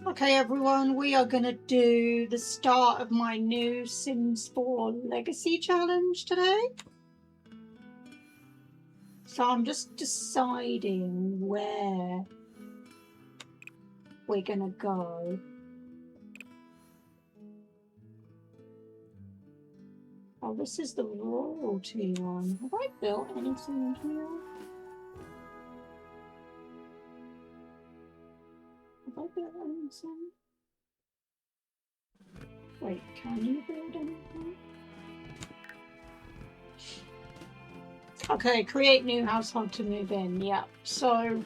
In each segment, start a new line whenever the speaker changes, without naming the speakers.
Okay, everyone, we are going to do the start of my new Sims 4 Legacy Challenge today. So I'm just deciding where we're going to go. Oh, this is the royalty one. Have I built anything here? Have I built anything? Wait, can you build anything? Okay, create new household to move in. Yeah. So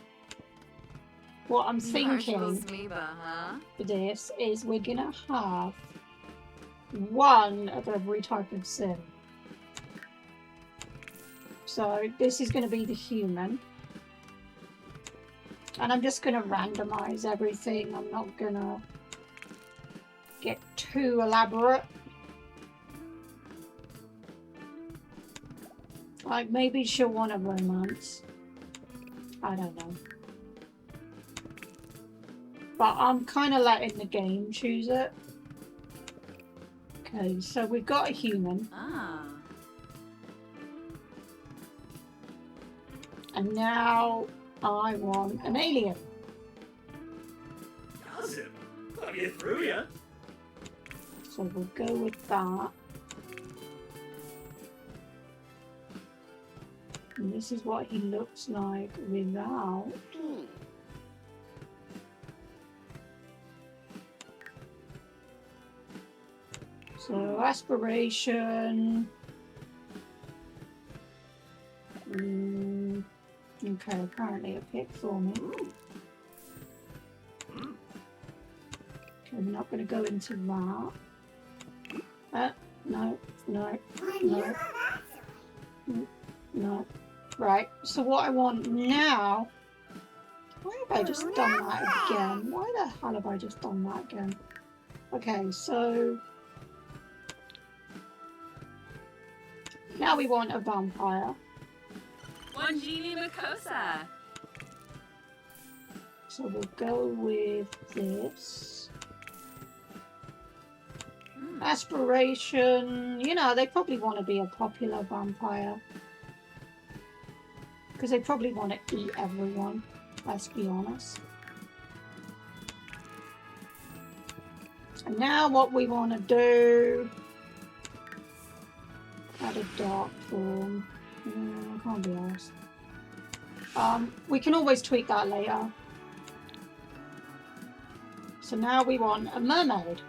what I'm thinking for this is we're gonna have one of every type of sim. So this is gonna be the human. And I'm just gonna randomize everything. I'm not gonna get too elaborate. Like, maybe she'll want a romance. I don't know. But I'm kind of letting the game choose it. Okay, so we've got a human. And now I want an alien.
Cousin, let me through ya.
So we'll go with that. And this is what he looks like without. So aspiration. Okay, apparently a pick for me. Okay, we're not going to go into that. No. No. Right, so what I want now... Why have I just done that again? Why the hell have I just done that again? Okay, so... Now we want a vampire.
One genie Makosa.
So we'll go with this. Aspiration. You know, they probably want to be a popular vampire. Because they probably want to eat everyone. Let's be honest. And now what we want to do... Add a dark form. I can't be arsed. We can always tweak that later. So now we want a mermaid.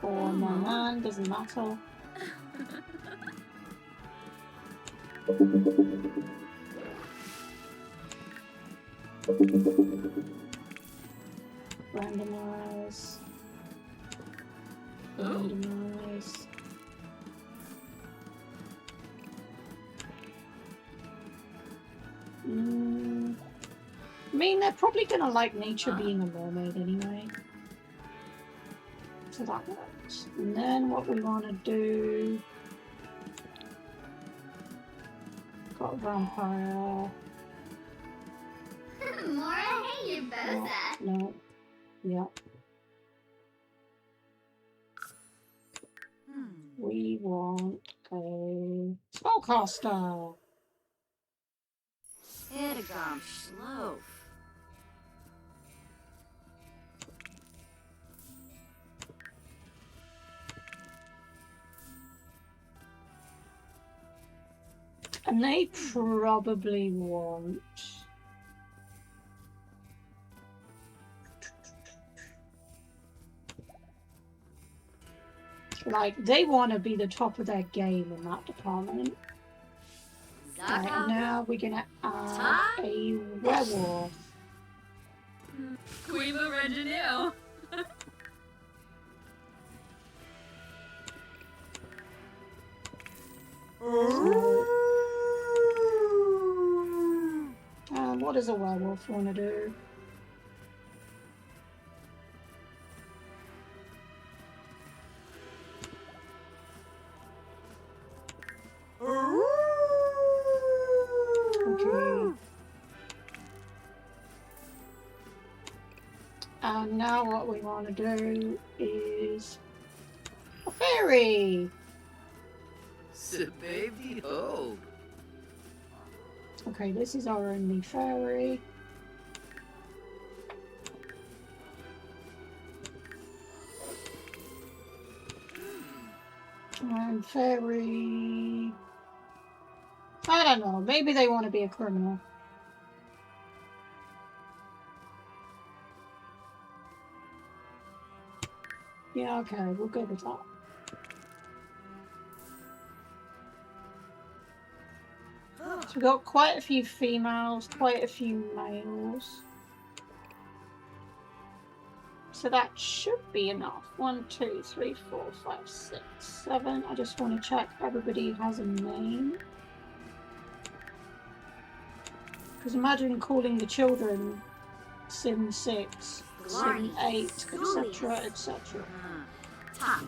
Or a merman, doesn't matter. Randomize. Randomize. I mean, they're probably gonna like nature being a mermaid anyway. So that works. And then what we want to do... Got a vampire.
Mora, hey, you're both at.
No. Yeah. We want a spellcaster.
Edegom Schloaf.
And they probably want... Like, they want to be the top of their game in that department. Right, and now we're going to add a werewolf.
Quiva Regineo.
What does a werewolf want to do? Okay. And now what we want to do is a fairy.
Baby ho.
Okay, this is our only fairy. And fairy... I don't know, maybe they want to be a criminal. Yeah, okay, we'll go with that. So we've got quite a few females, quite a few males. So that should be enough. 1, 2, 3, 4, 5, 6, 7. I just want to check everybody has a name. Because imagine calling the children Sim 6, Sim 8, etc., etc.
Top.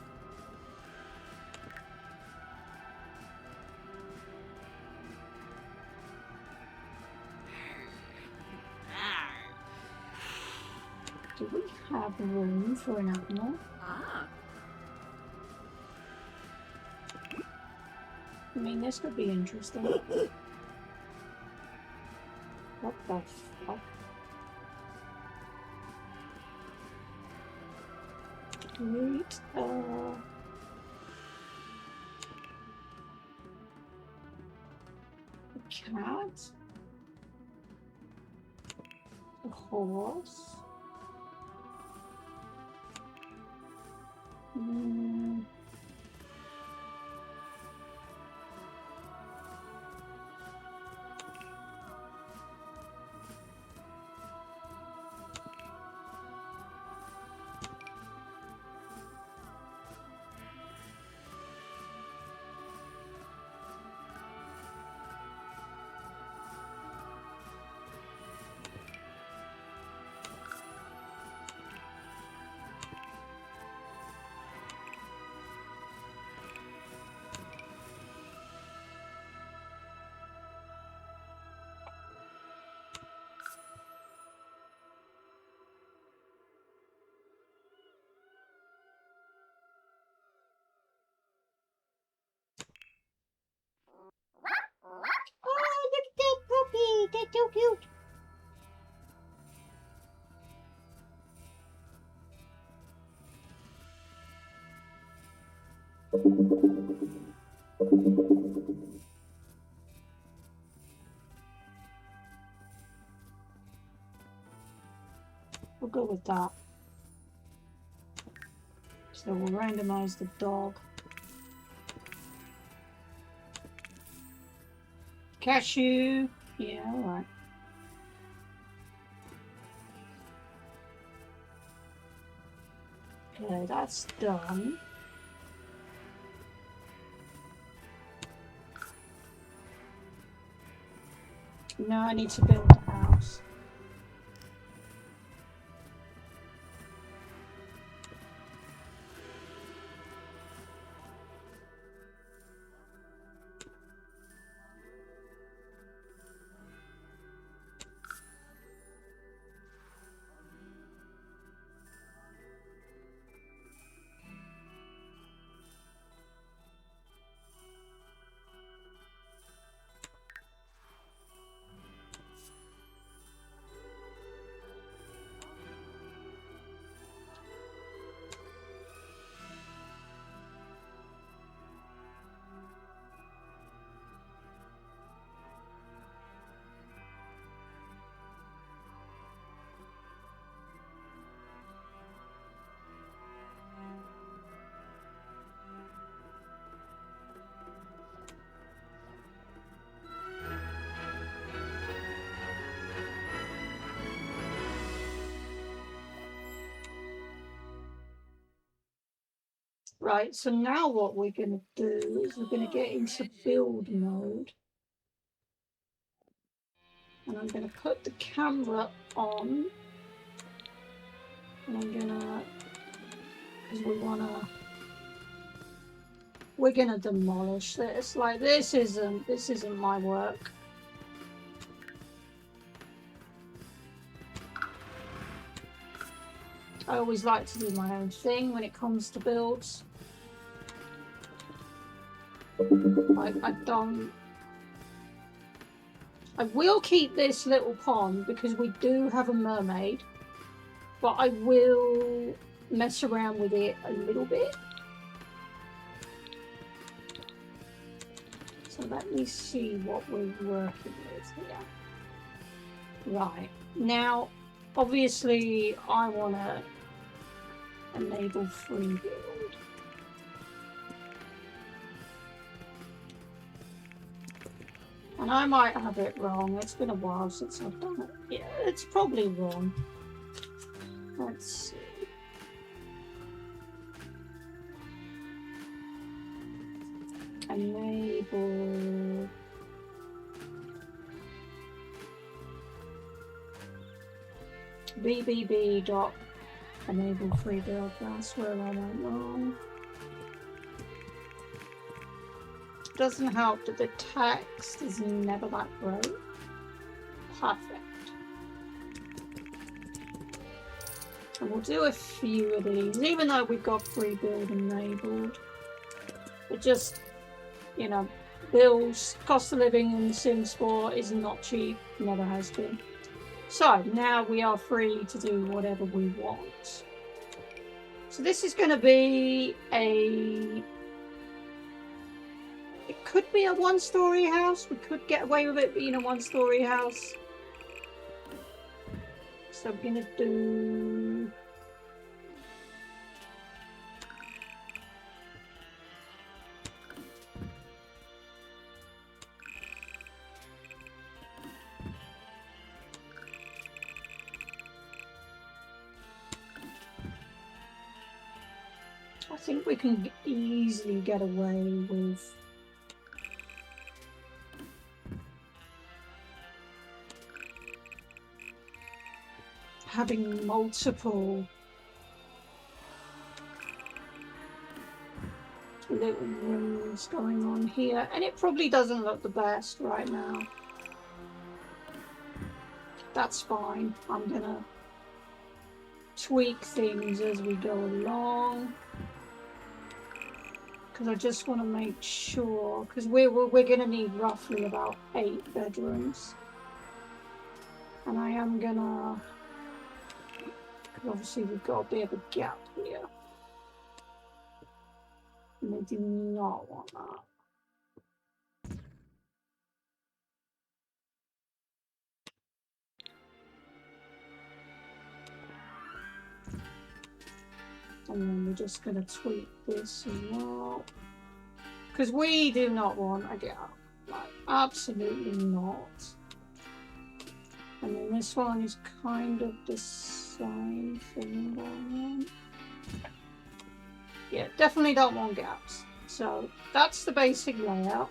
Do we have room for an animal?
Ah.
I mean, this could be interesting. What the fuck? Wait, a cat? A horse? Mm. Oh, look at that puppy! That's so cute! We'll go with that. So we'll randomize the dog. Cashew. Yeah, alright. Okay, that's done. Now I need to build a house. Right, so now what we're going to do is we're going to get into build mode. And I'm going to put the camera on. And I'm going to, because we're going to demolish this. Like, this isn't my work. I always like to do my own thing when it comes to builds. I don't... I will keep this little pond because we do have a mermaid, but I will mess around with it a little bit. So let me see what we're working with here. Right, now obviously I want to enable free build. And I might have it wrong. It's been a while since I've done it. Yeah, it's probably wrong. Let's see. Enable. BBB dot enable free build. That's where I went wrong. Doesn't help that the text is never that great. Perfect. And we'll do a few of these, even though we've got free build enabled. It just, you know, bills, cost of living in Sims 4 is not cheap, never has been. So now we are free to do whatever we want. So this is going to be a... It could be a one-story house. We could get away with it being a one-story house. So we're going to do... I think we can easily get away with having multiple little rooms going on here, and it probably doesn't look the best right now. That's fine. I'm gonna tweak things as we go along, because I just want to make sure, because we're going to need roughly about 8 bedrooms, and I am gonna, because obviously we've got a bit of a gap here, and I do not want that. And then we're just going to tweak this as well. Because we do not want a gap. Like, absolutely not. And then this one is kind of the same thing going on. Yeah, definitely don't want gaps. So that's the basic layout.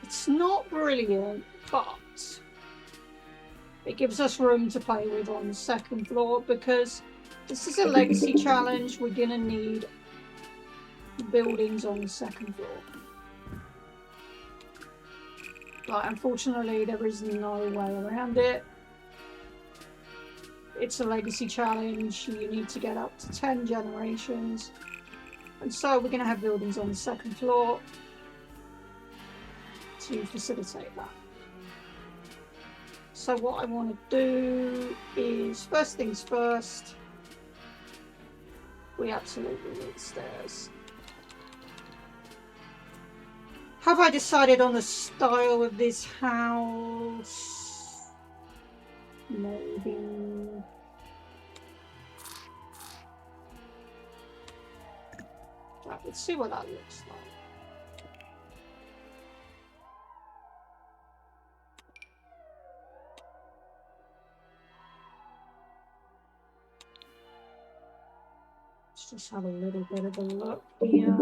It's not brilliant, but it gives us room to play with on the second floor, because this is a legacy challenge. We're gonna need buildings on the second floor. But unfortunately, there is no way around it. It's a legacy challenge. You need to get up to 10 generations. And so we're gonna have buildings on the second floor to facilitate that. So what I want to do is, first things first, we absolutely need stairs. Have I decided on the style of this house? Maybe. Right, let's see what that looks like. Let's just have a little bit of a look here.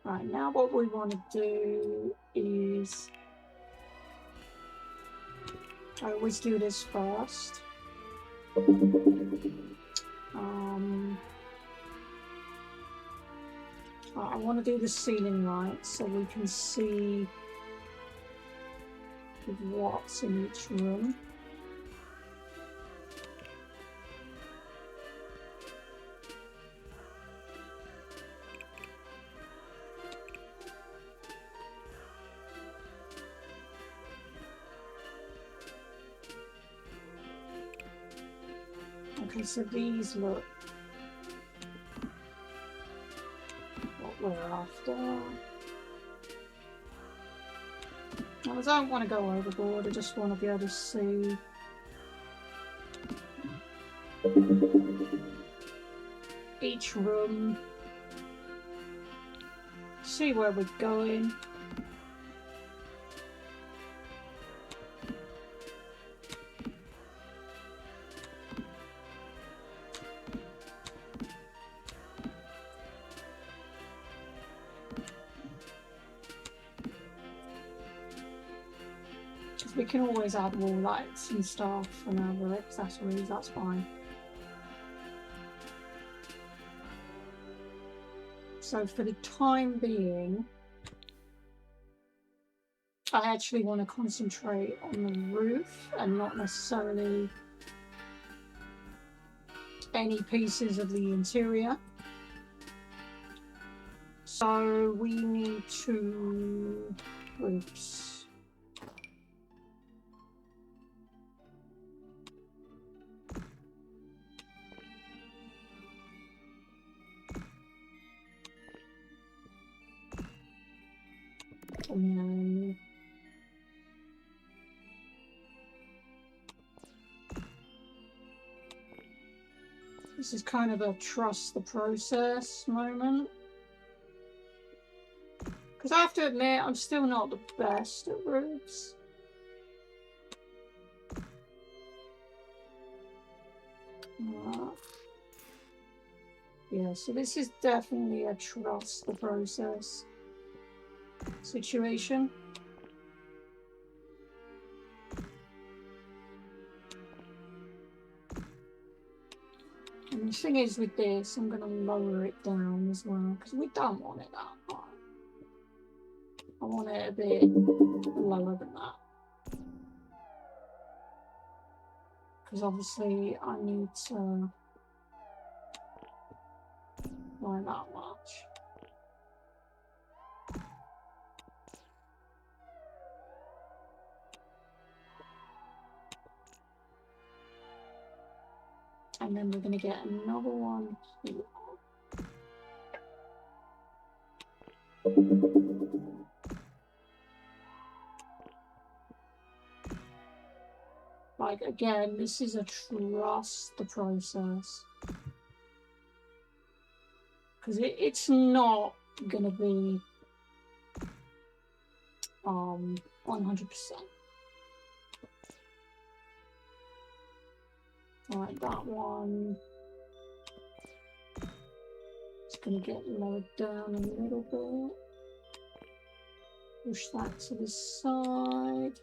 Right, now what we want to do is, I always do this first. I want to do the ceiling lights so we can see with what's in each room. Okay, so these look what we're after. Now, I don't want to go overboard, I just want to be able to see each room, see where we're going. We can always add wall lights and stuff and other accessories, that's fine. So for the time being, I actually want to concentrate on the roof and not necessarily any pieces of the interior. So we need 2 roofs. And then this is kind of a trust the process moment. Because I have to admit, I'm still not the best at roofs. Yeah, so this is definitely a trust the process situation. And the thing is with this, I'm going to lower it down as well, because we don't want it that high. I want it a bit lower than that. Because obviously I need to like that much. And then we're going to get another one here. Like, again, this is a trust the process. Because it's not going to be 100%. Alright, that one. It's going to get lowered down a little bit. Push that to the side.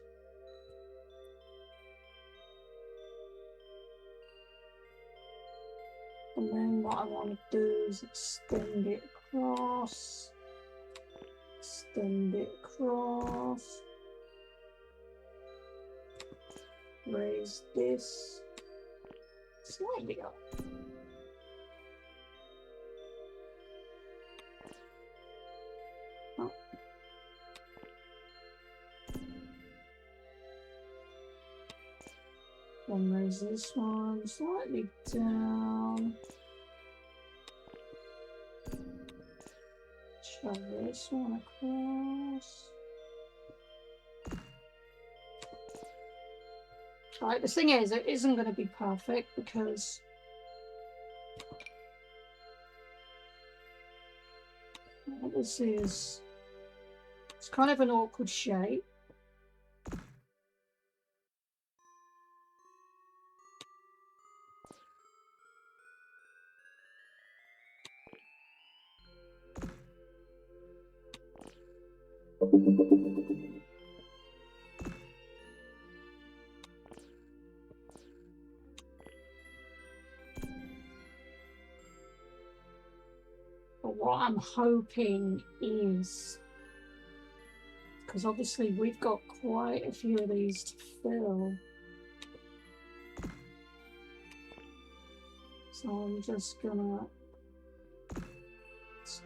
And then what I want to do is extend it across. Extend it across. Raise this slightly up. Oh. Then raise this one slightly down. Shove this one across. Right, the thing is, it isn't going to be perfect because this is, it's kind of an awkward shape. But what I'm hoping is, because obviously we've got quite a few of these to fill. So I'm just gonna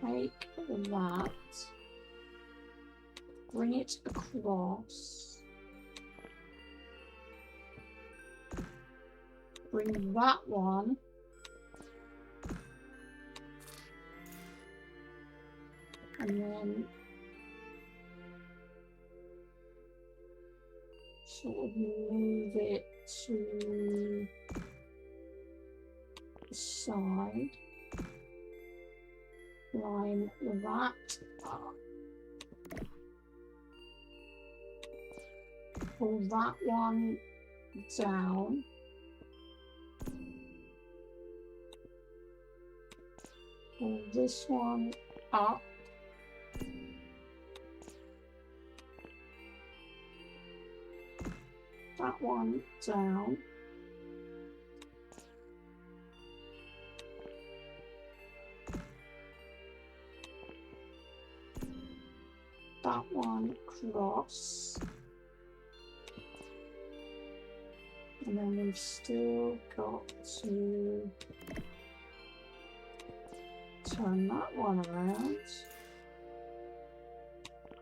take that, bring it across, bring that one and then sort of move it to the side, line that up, pull that one down, pull this one up, that one down, that one across, and then we've still got to turn that one around,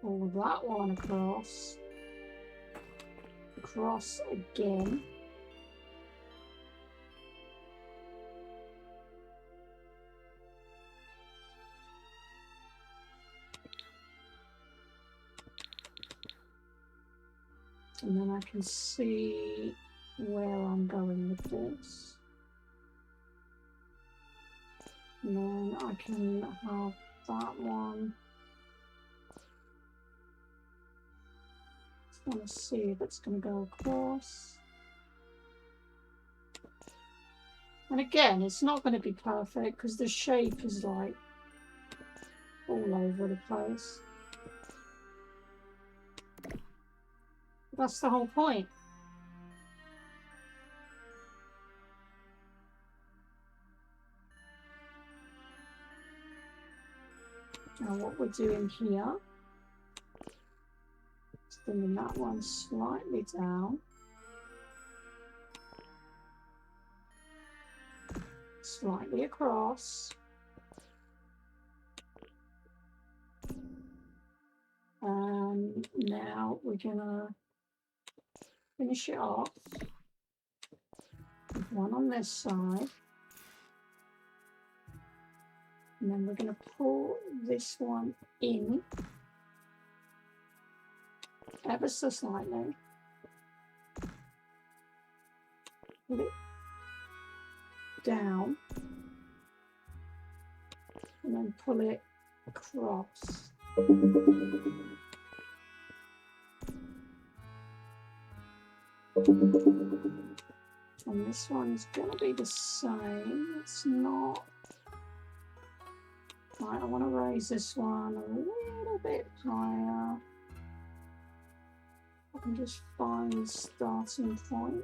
pull that one across, across again, and then I can see where I'm going with this. And then I can have that one. Just want to see if it's going to go across. And again, it's not going to be perfect because the shape is like all over the place. That's the whole point. Now what we're doing here is bringing that one slightly down, slightly across, and now we're gonna finish it off with one on this side. And then we're going to pull this one in ever so slightly. Pull it down. And then pull it across. And this one's going to be the same. It's not. Right, I want to raise this one a little bit higher. I can just find the starting point.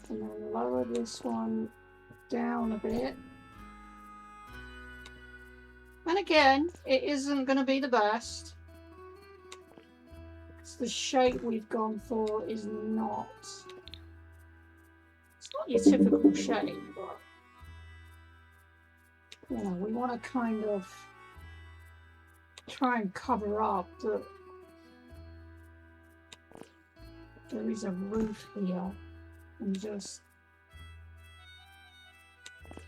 And then lower this one down a bit. And again, it isn't going to be the best. Because the shape we've gone for is not. It's not your typical shape, but. You know, we want to kind of try and cover up that there is a roof here and just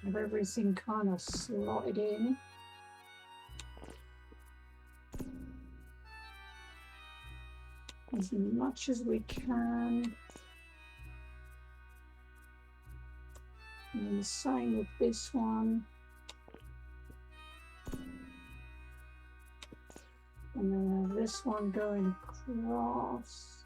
have everything kind of slotted in. As much as we can. And the same with this one. And then this one going across.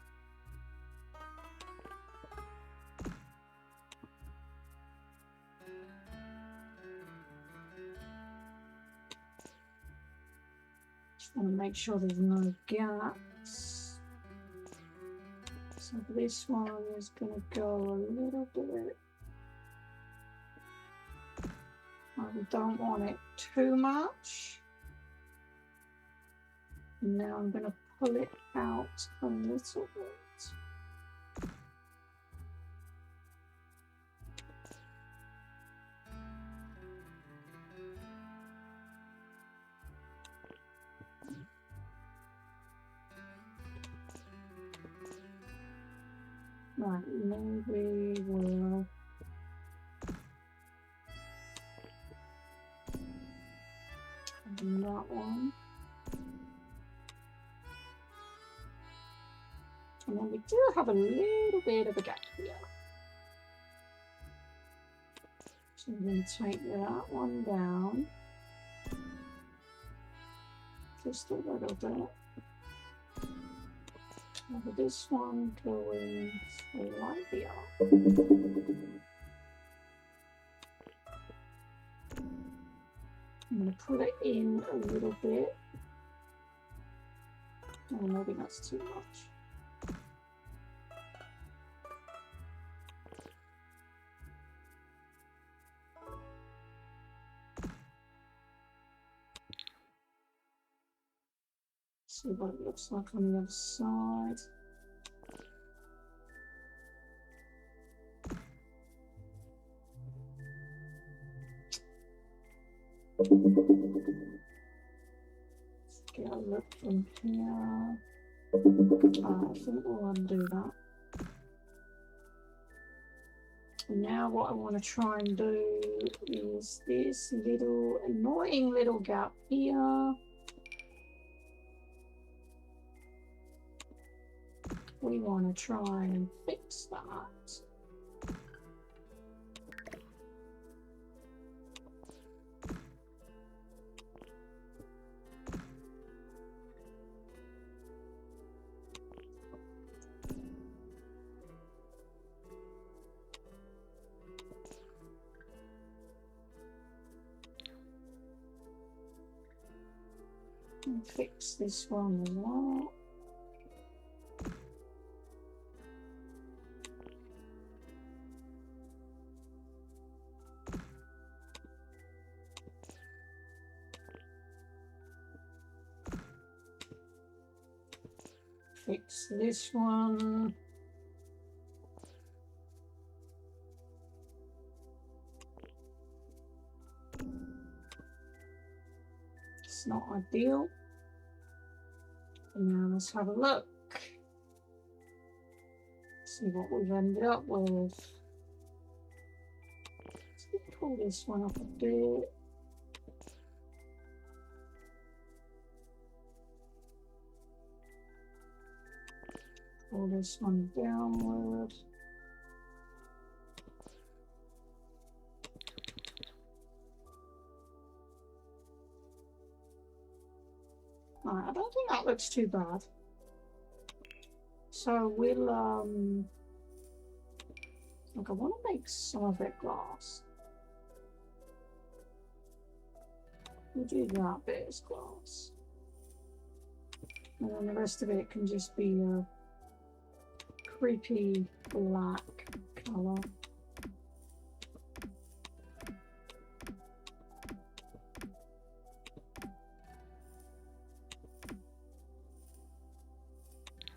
Just want to make sure there's no gaps. So this one is going to go a little bit. I don't want it too much. And now I'm going to pull it out a little bit. Right, maybe we'll do that one. And then we do have a little bit of a gap here. So I'm going to take that one down. Just a little bit. Over this one going right here. I'm going to put it in a little bit. Oh, maybe that's too much. See what it looks like on the other side. Get a look from here. I think we'll undo that. And now what I want to try and do is this little annoying little gap here. We want to try and fix that. And fix this one as well. Fix this one. It's not ideal. And now let's have a look. See what we've ended up with. Let's pull this one up a bit. Pull this one downward. Right, I don't think that looks too bad. So we'll like I want to make some of it glass. We'll do that bit as glass. And then the rest of it can just be a creepy black colour.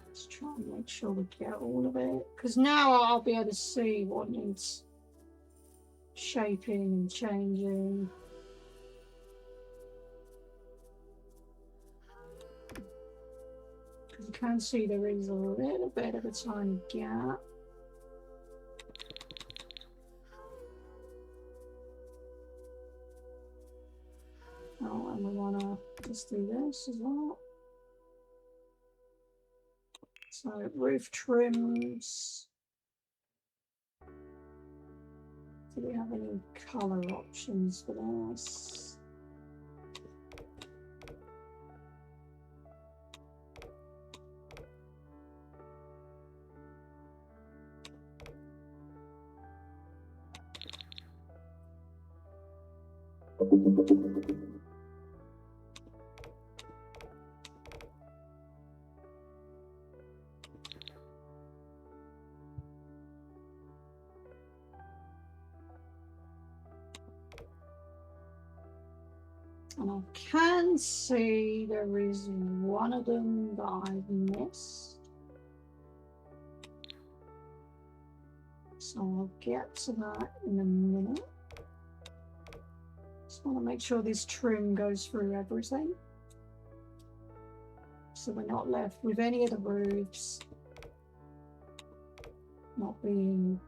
Let's try and make sure we get all of it, because now I'll be able to see what needs shaping and changing. You can see there is a little bit of a tiny gap. Oh, and we want to just do this as well. So roof trims. Do we have any colour options for this? And I can see there is one of them that I've missed. So I'll get to that in a minute. Just want to make sure this trim goes through everything. So we're not left with any of the roofs not being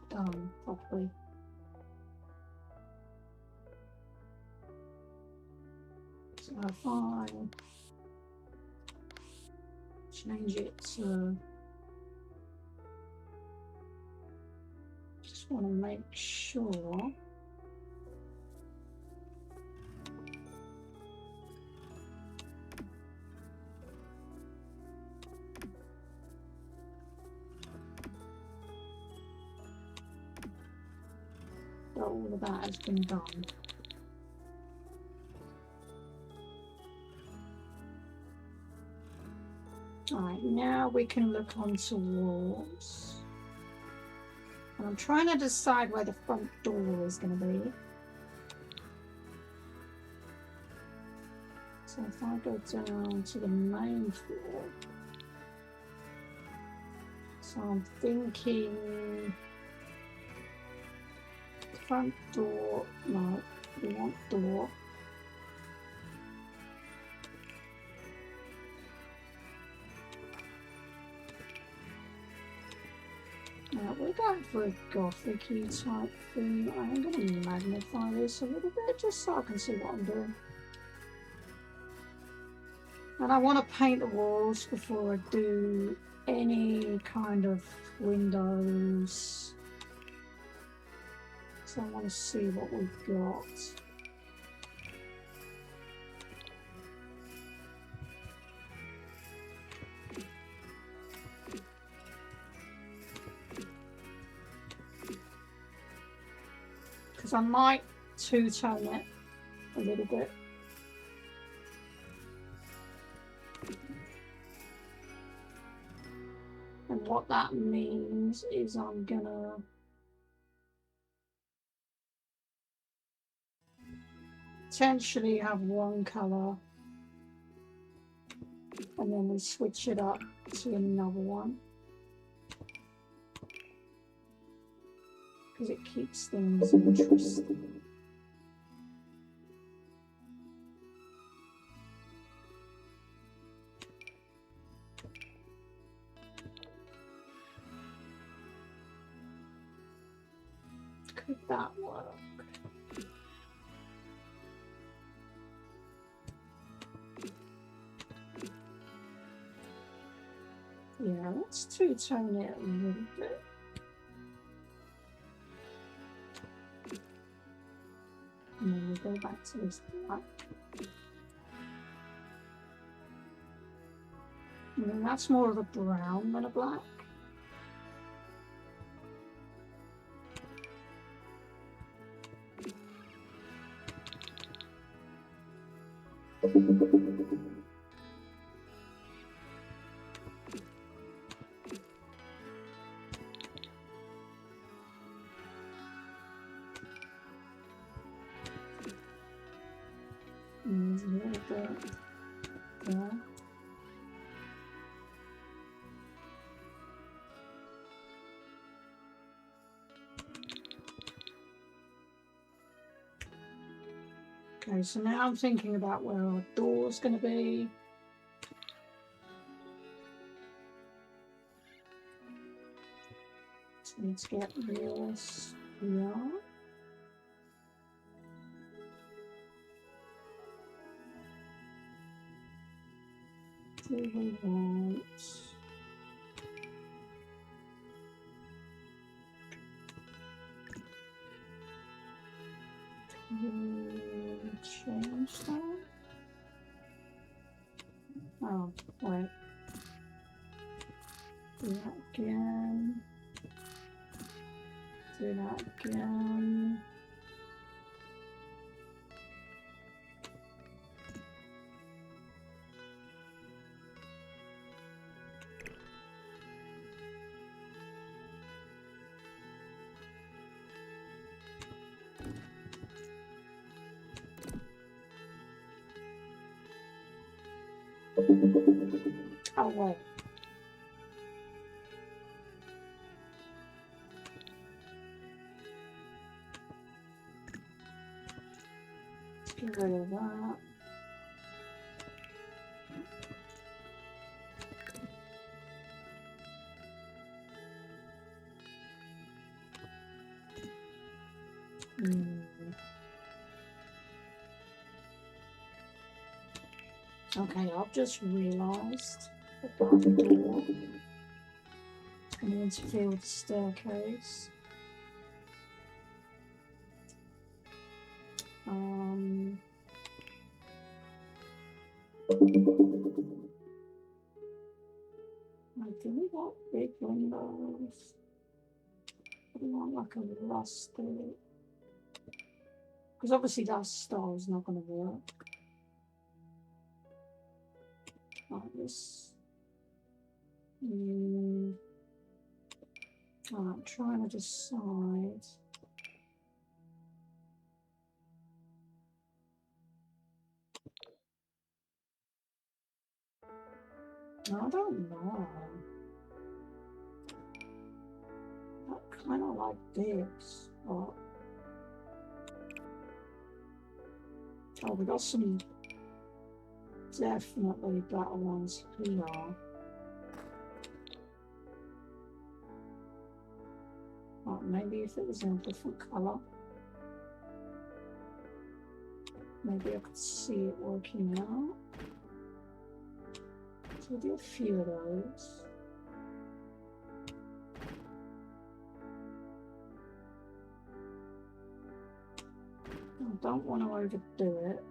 done properly. So if I change it to, just want to make sure that all of that has been done. Alright, now we can look onto walls. And I'm trying to decide where the front door is going to be. So if I go down to the main floor, so I'm thinking front door, no, we want door. Now we're going for a gothic-y type thing. I'm going to magnify this a little bit just so I can see what I'm doing. And I want to paint the walls before I do any kind of windows. So I want to see what we've got. Because I might two-tone it a little bit. And what that means is I'm gonna potentially have one color and then we switch it up to another one because it keeps things interesting. Could that work? Yeah, let's two-tone it a little bit. And then we'll go back to this black. And then that's more of a brown than a black. And there's a little bit there. Okay, so now I'm thinking about where our door's going to be. So let's get this here. Do we want... change that? Oh, wait. Do that again. Do that again. Oh, wait. Let's get rid of that. Okay, I've just realised that that door is going to interfere with the staircase. I do want big windows. I do want like a rusty. Because obviously that style is not going to work. Like this. I'm trying to decide. I don't know. I kind of like this, but oh, we got some definitely better ones here. Oh, maybe if it was in a different colour, maybe I could see it working out. So we'll do a few of those. I don't want to overdo it.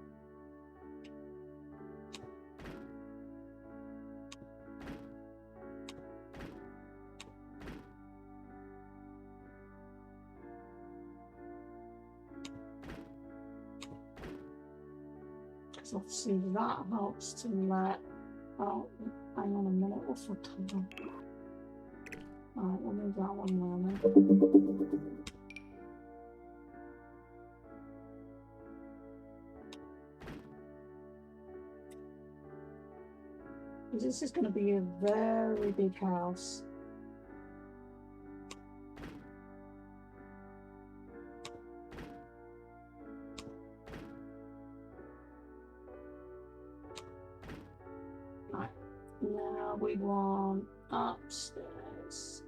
Because obviously that helps to let. Oh, hang on a minute, what's the colour? Alright, we'll move that one around. This is going to be a very big house. Right, now we want upstairs.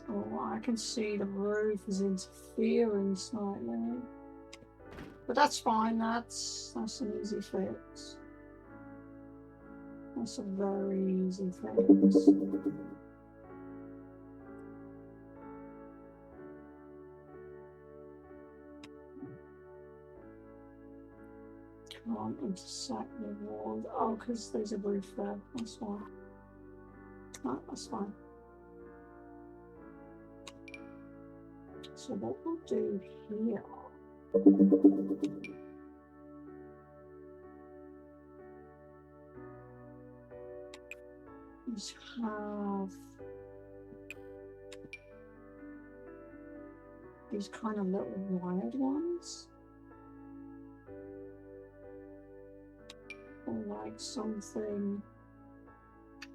Oh, I can see the roof is interfering slightly. But that's fine, that's an easy fix. That's a very easy fix. Can't intersect the walls. Oh, because there's a roof there, that's why. Oh, that's fine. So what we'll do here is have these kind of little wired ones. Or like something.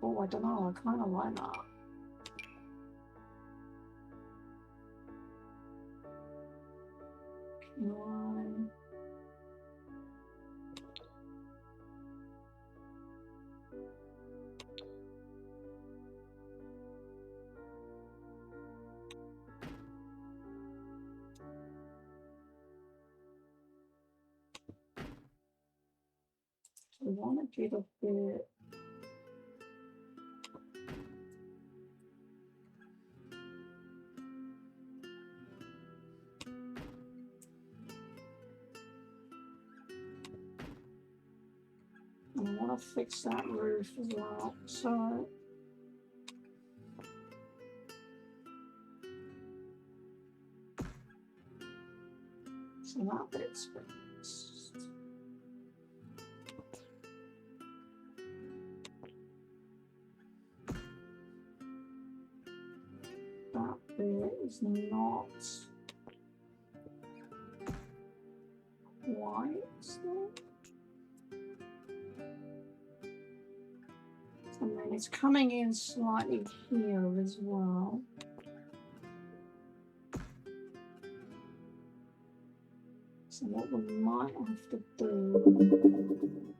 Oh, I don't know, I kind of like that. One. So we want to get a bit. And I want to fix that roof as well. So that bit's fixed. bit is not quite there. And then it's coming in slightly here as well. So what we might have to do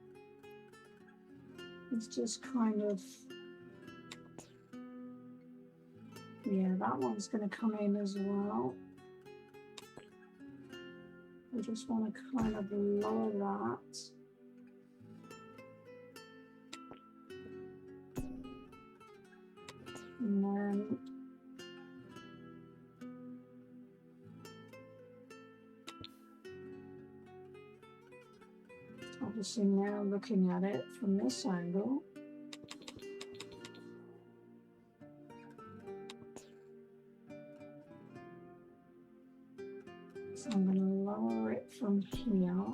is just kind of, yeah, that one's going to come in as well. I just want to kind of lower that. And then obviously now looking at it from this angle, so I'm going to lower it from here.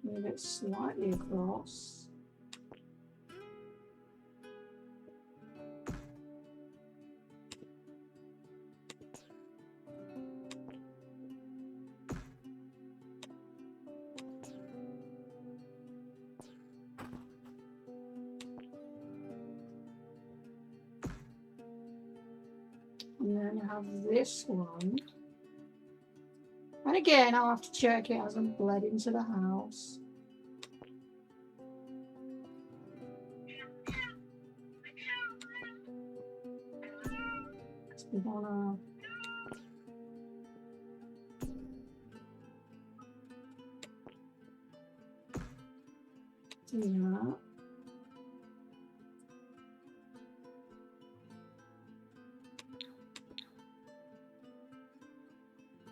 Move it slightly across. And then have this one. And again, I'll have to check it hasn't bled into the house. So we wanna do that.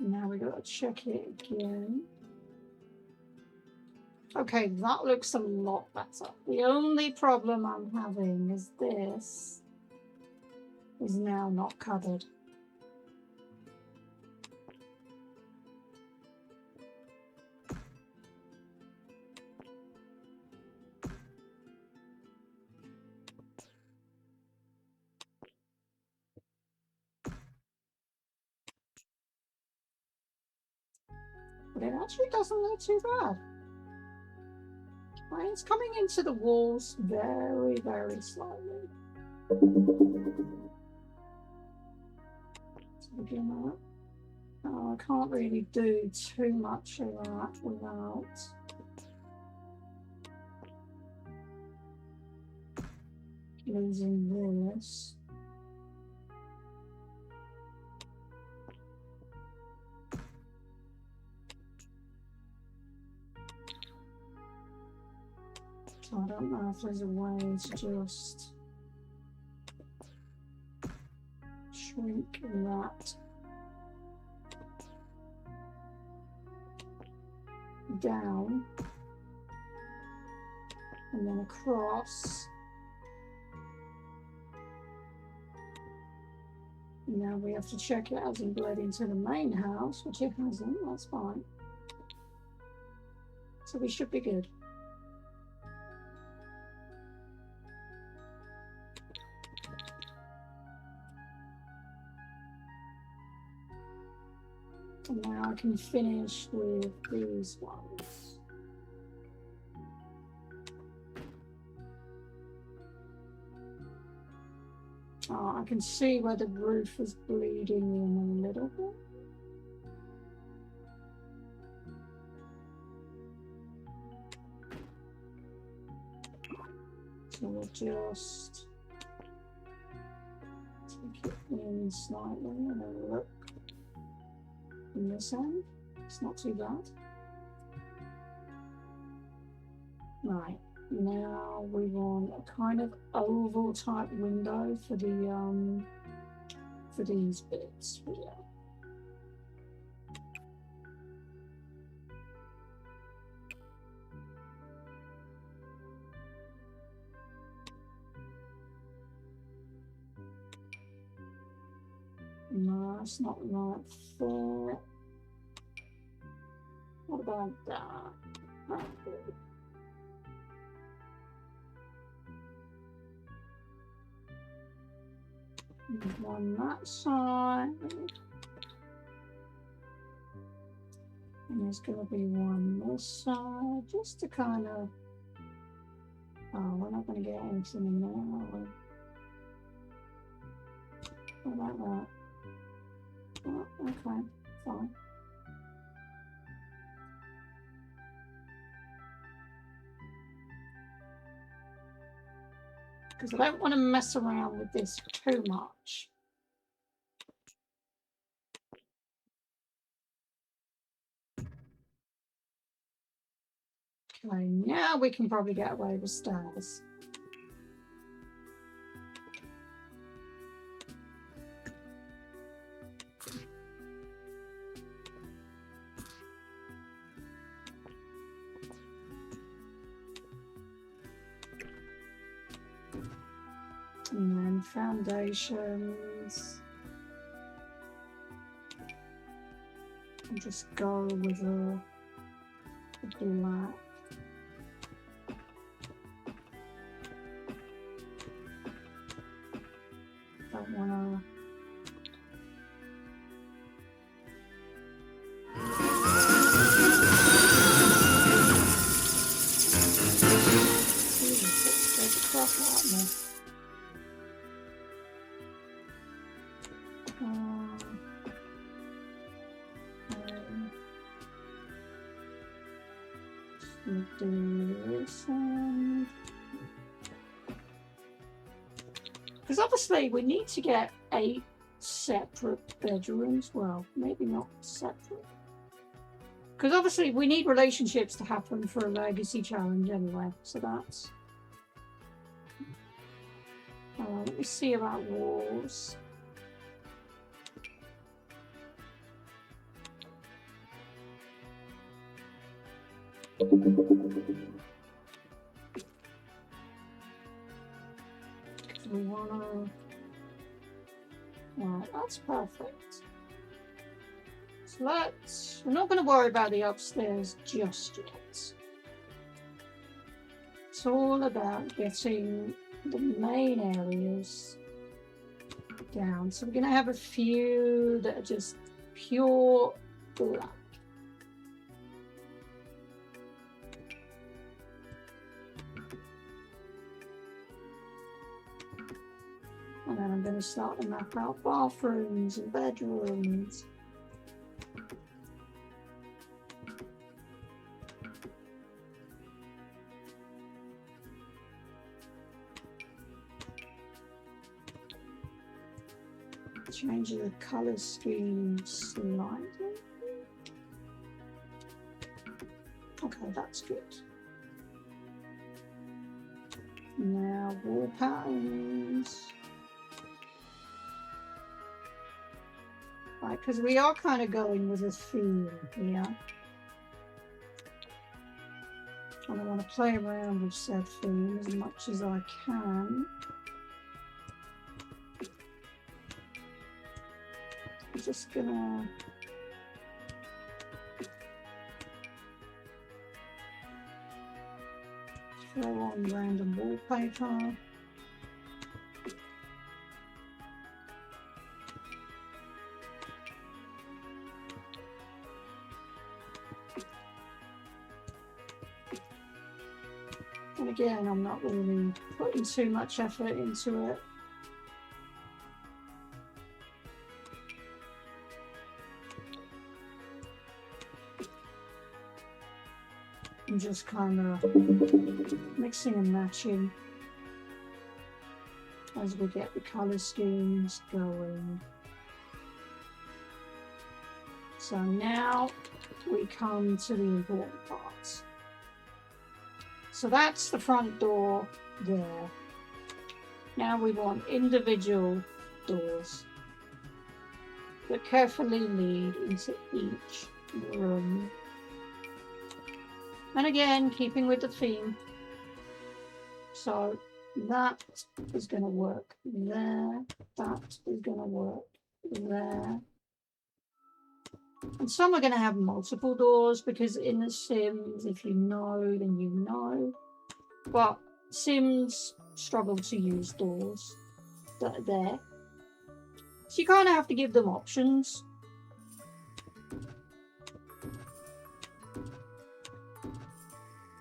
Now we got to check it again. Okay, that looks a lot better. The only problem I'm having is this is now not covered. But it actually doesn't look too bad. Right, it's coming into the walls very, very slightly. So again, I can't really do too much of that without losing this. So I don't know if there's a way to just shrink that down and then across. Now we have to check it hasn't bled into the main house, which it hasn't, that's fine. So we should be good. And now I can finish with these ones. Oh, I can see where the roof is bleeding in a little bit. So we'll just take it in slightly and then look from this end. It's not too bad. Right, now we want a kind of oval type window for the for these bits here. No, it's not right there. What about that? Right there. One that side. And there's going to be one this side, just to kind of... Oh, we're not going to get anything in there, are we? What about that? Oh, okay, fine. Because I don't want to mess around with this too much. Okay, now we can probably get away with stairs. And then foundations. And just go with the black. Don't wanna. There's a crop out there. Because obviously we need to get 8 separate bedrooms. Well, maybe not separate. Because obviously we need relationships to happen for a legacy challenge anyway. So that's... let me see about walls. We wanna... Right, that's perfect. So we're not going to worry about the upstairs just yet. It's all about getting the main areas down. So we're going to have a few that are just pure black. And then I'm going to start to map out bathrooms and bedrooms. Change the color scheme slightly. Okay, that's good. Now wall patterns. Right, because we are kind of going with a theme here. And I want to play around with said theme as much as I can. I'm just gonna throw on random wallpaper. And again, I'm not really putting too much effort into it. I'm just kind of mixing and matching as we get the color schemes going. So now we come to the important parts. So that's the front door there. Now we want individual doors that carefully lead into each room. And again, keeping with the theme. So that is going to work there. That is going to work there. And some are going to have multiple doors because in the Sims, if you know, then you know. But Sims struggle to use doors that are there. So you kind of have to give them options.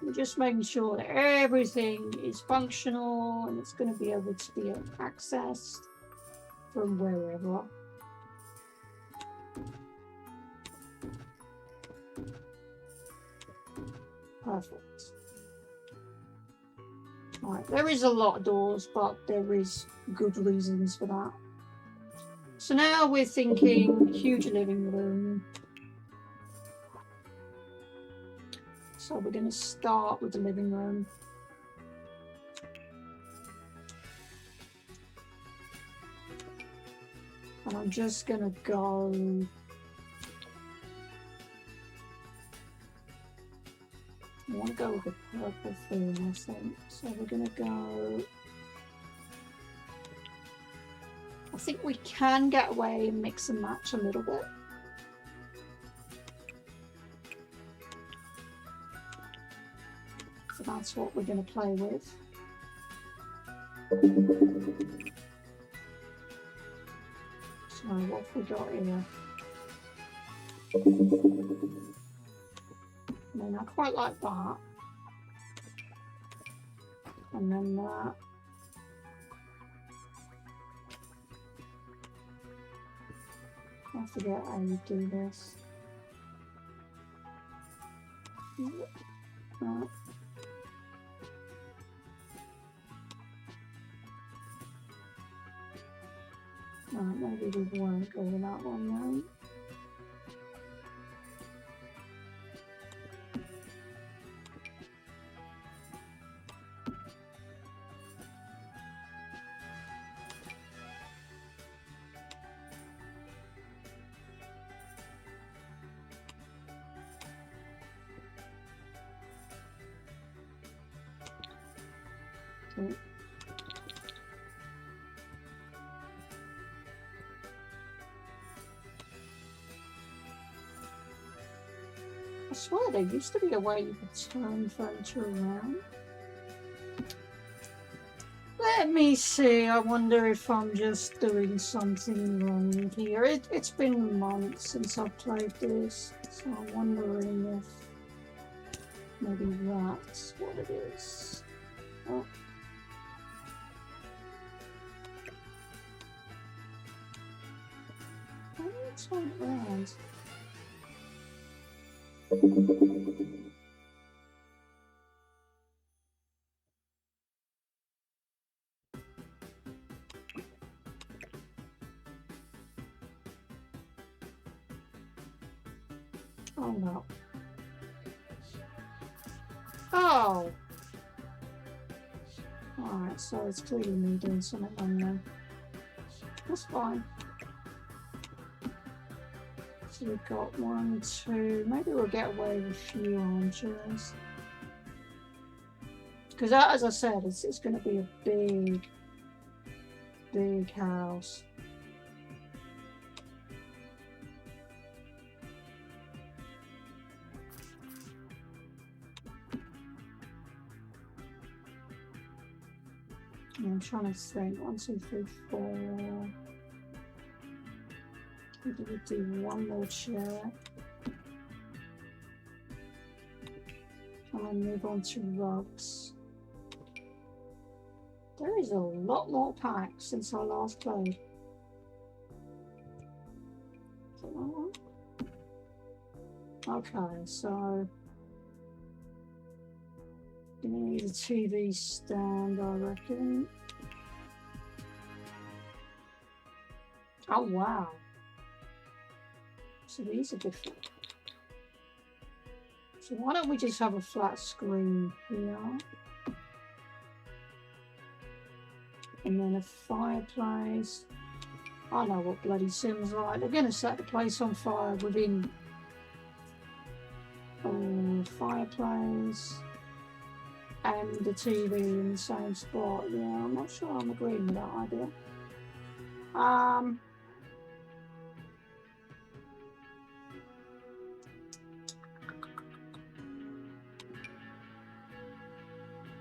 We're just making sure that everything is functional and it's going to be able to be accessed from wherever. Perfect. Right, there is a lot of doors, but there is good reasons for that. So now we're thinking huge living room. So we're going to start with the living room. And I'm just going to go... I want to go with the purple theme, I think. So we're going to go... I think we can get away and mix and match a little bit. So that's what we're going to play with. So what have we got here? I mean, I quite like that. And then that. I forget how you do this. That. Maybe we won't go with that one now. Okay. I swear there used to be a way you could turn furniture around. Let me see, I wonder if I'm just doing something wrong here. It's been months since I've played this, so I'm wondering if maybe that's what it is. Oh. Why did it turn it around? Oh no. Oh! Alright, so it's clearly me doing something wrong then. That's fine. So we've got 1, 2, maybe we'll get away with a few armchairs. Because as I said, it's going to be a big, big house. I'm trying to think. 1, 2, 3, 4. Maybe we'll do one more chair. And move on to rugs. There is a lot more packs since I last played. Is that one? Okay, so gonna need a TV stand, I reckon. Oh wow. So these are different. So why don't we just have a flat screen here? And then a fireplace. I know what bloody Sims like. They're gonna set the place on fire within fireplace and the TV in the same spot. Yeah, I'm not sure I'm agreeing with that idea.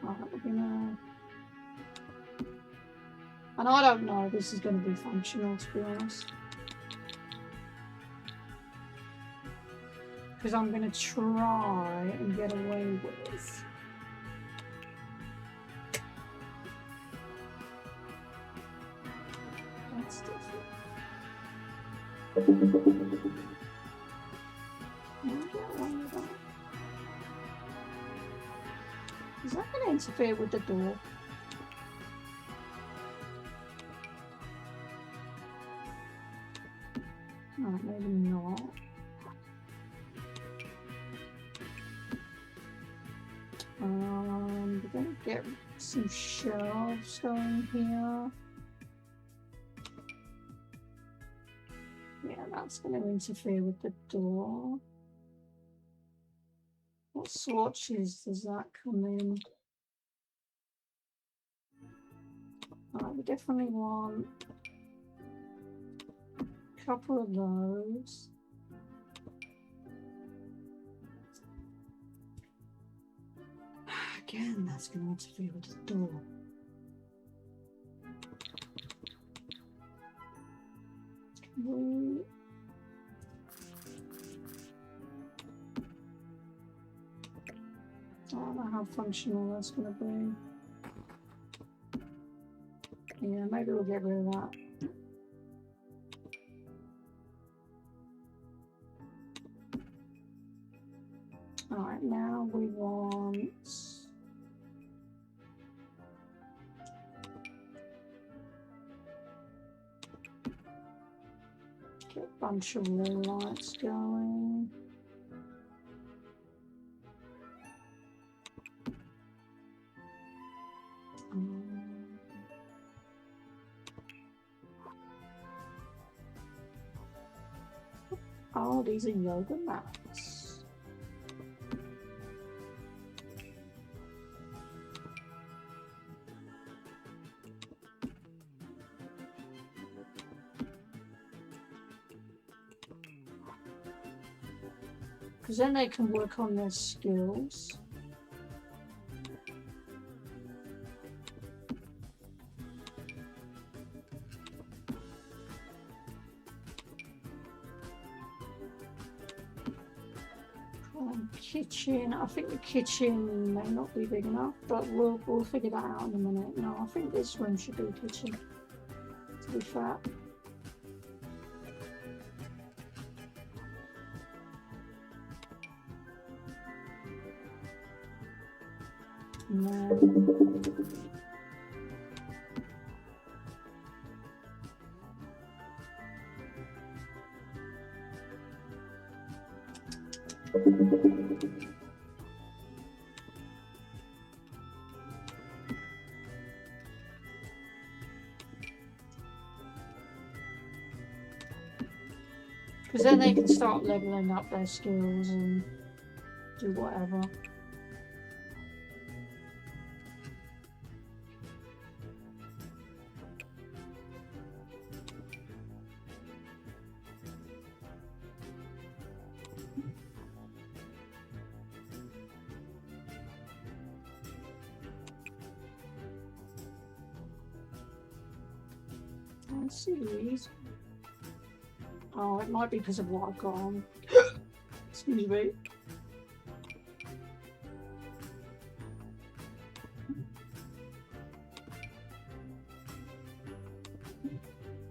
Alright, we're gonna And I don't know if this is going to be functional, to be honest. Because I'm going to try and get away with. That's different. Is that going to interfere with the door? Oh, maybe not. We're going to get some shelves going here. Yeah, that's going to interfere with the door. What swatches does that come in? Right, we definitely want a couple of those. Again, that's going to interfere with the door. I don't know how functional that's going to be. Yeah, maybe we'll get rid of that. Alright, now we want... get a bunch of moonlights going. Oh, these are yoga mats. Because then they can work on their skills. Kitchen. I think the kitchen may not be big enough, but we'll figure that out in a minute. No, I think this room should be a kitchen, to be fair. No. Because then they can start leveling up their skills and do whatever. I see these. Oh, it might be because of what I've got on. Excuse me.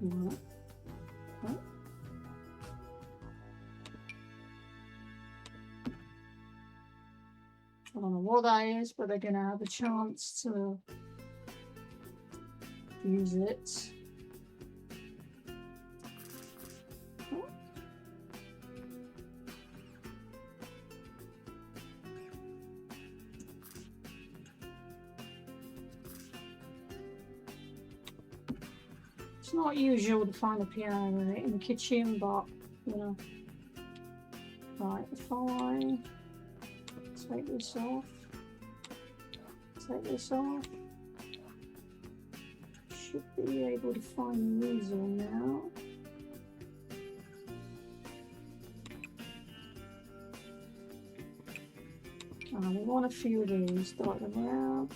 Right. Right. I don't know what that is, but they're going to have a chance to use it. It's not usual to find a piano in the kitchen, but you know. Right, if I take this off, should be able to find the easel now. We want a few of these, dot them out.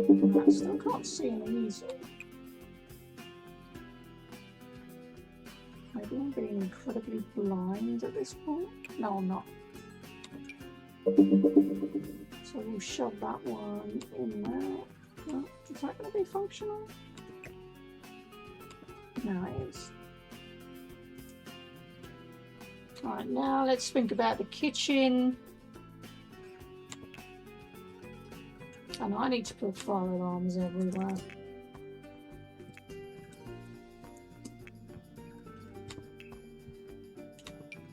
I still can't see an easel. Maybe I'm being incredibly blind at this point. No, I'm not. So we'll shove that one in there. Oh, is that going to be functional? No, it is. Alright, now let's think about the kitchen. And I need to put fire alarms everywhere.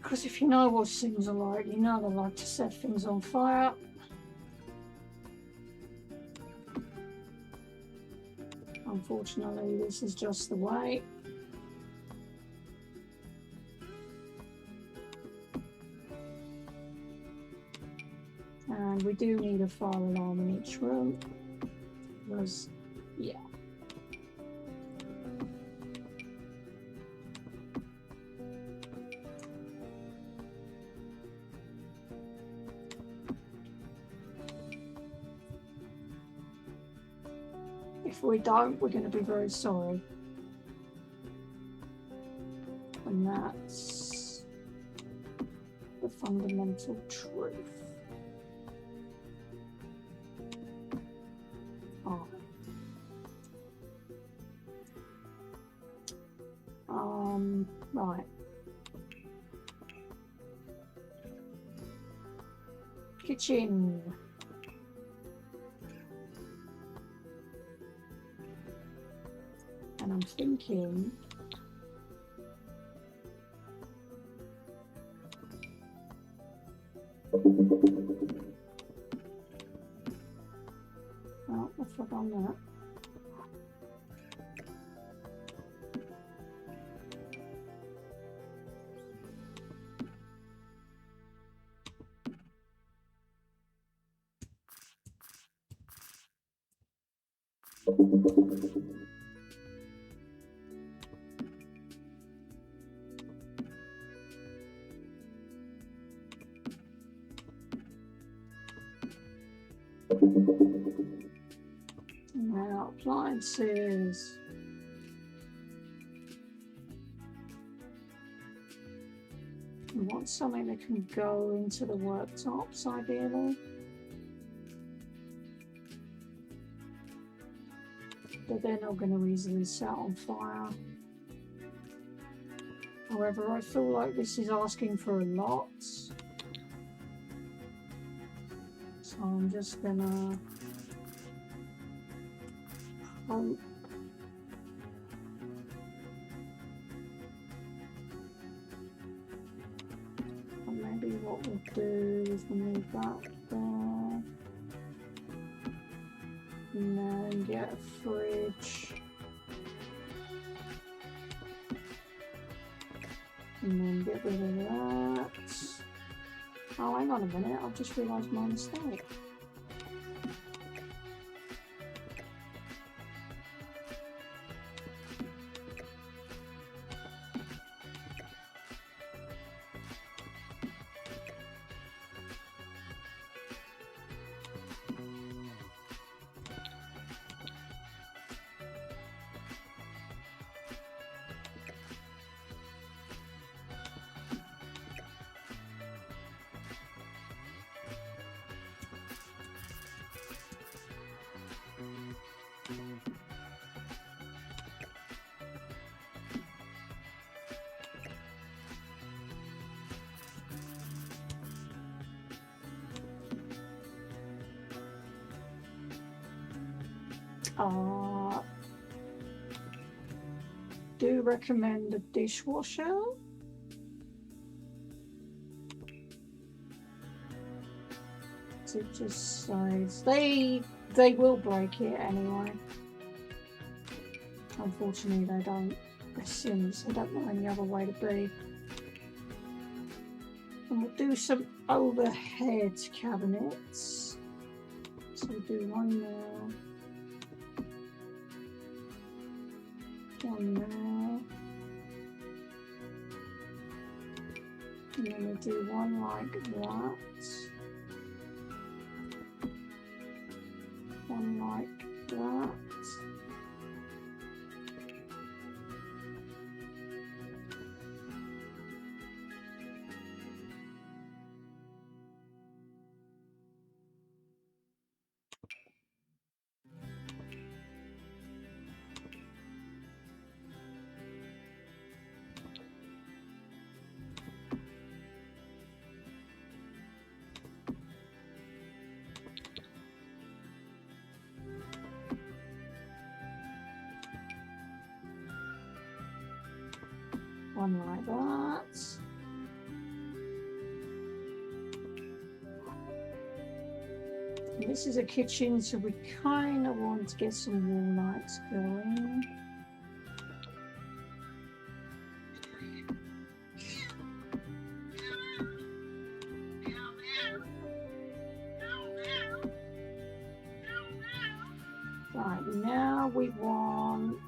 Because if you know what things are like, you know they like to set things on fire. Unfortunately, this is just the way. And we do need a fire alarm in each room. Because, yeah. If we don't, we're going to be very sorry. And that's the fundamental truth. Oh. Right. Kitchen. And I'm thinking oh, I forgot that. Now, appliances. We want something that can go into the worktops, ideally. But they're not going to easily set on fire. However, I feel like this is asking for a lot. So I'm just gonna hope. And maybe what we'll do is move that there. And then get a fridge. And then get rid of that. Oh, hang on a minute, I've just realised my mistake. Do recommend a dishwasher. It just says they will break it anyway. Unfortunately, they don't. They're Sims. They don't know any other way to be. And we'll do some overhead cabinets. So we'll do one there. One there. And then we'll do one like that. One like One like that. And this is a kitchen, so we kind of want to get some wall lights going. Right, now we want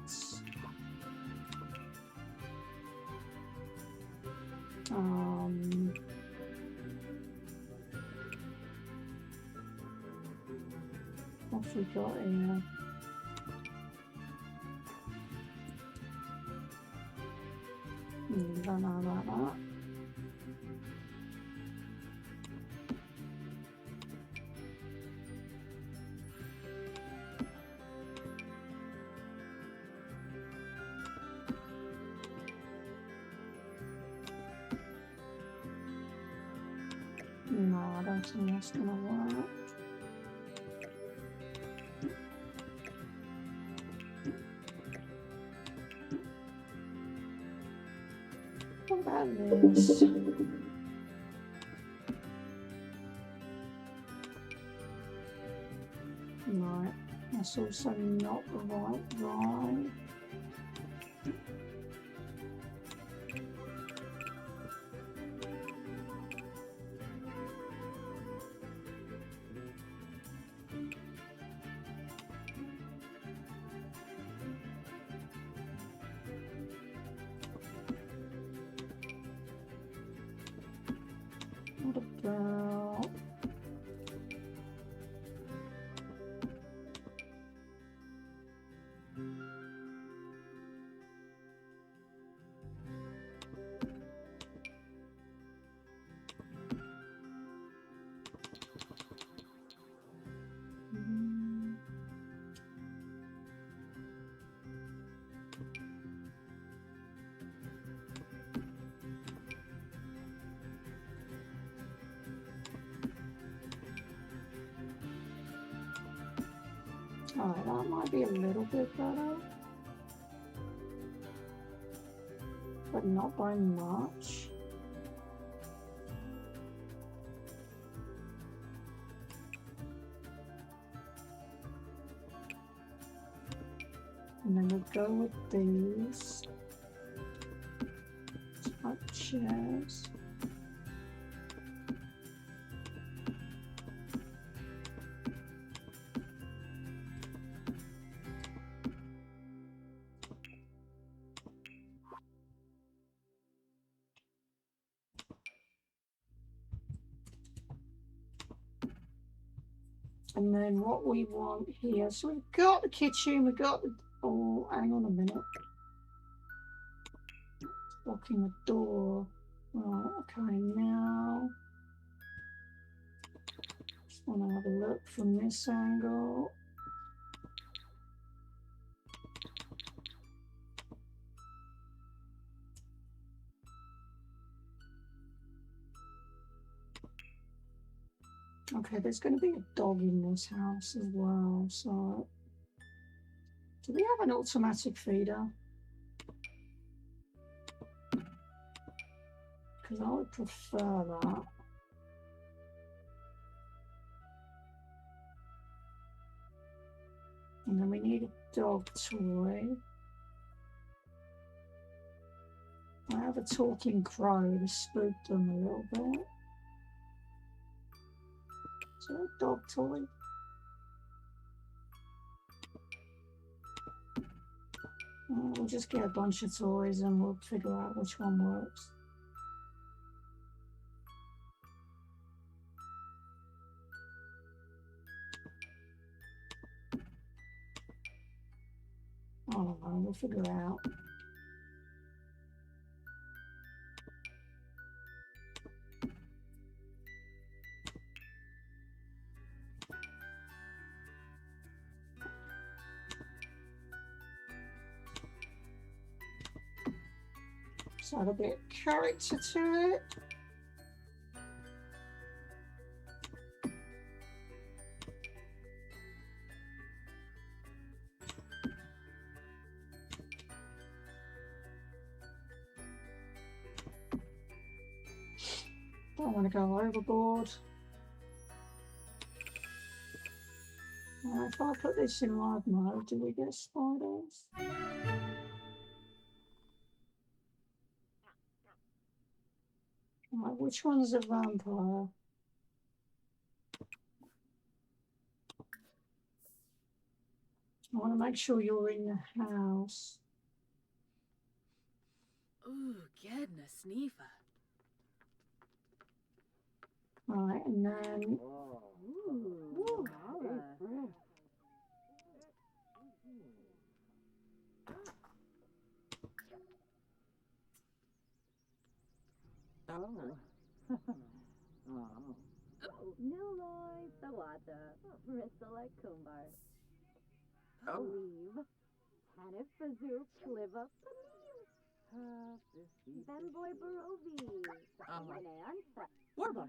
what have we got here? Don't know about that. No, I don't think that's gonna work. What about this? Right, that's also not the right line. What about alright, that might be a little bit better, but not by much. And then we go with these type chairs. And then what we want here, so we've got the kitchen, we've got the, oh, hang on a minute. It's blocking the door. Right, okay, now. Just want to have a look from this angle. Okay, there's going to be a dog in this house as well, so do we have an automatic feeder? Because I would prefer that. And then we need a dog toy. I have a talking crow to spook them a little bit. So a dog toy. We'll just get a bunch of toys and we'll figure out which one works. I don't know, we'll figure it out. So add a bit of character to it. Don't want to go overboard. If I put this in live mode, do we get spiders? Right, which one's a vampire? I want to make sure you're in the house.
Ooh, goodness, Sneefa.
Right, and then...
Ooh, Mala.
Niloy, Sawata, Bristol Kumbar. Leave. Tanif Bazoo, Kliva, Femboy Barovi.
Warba.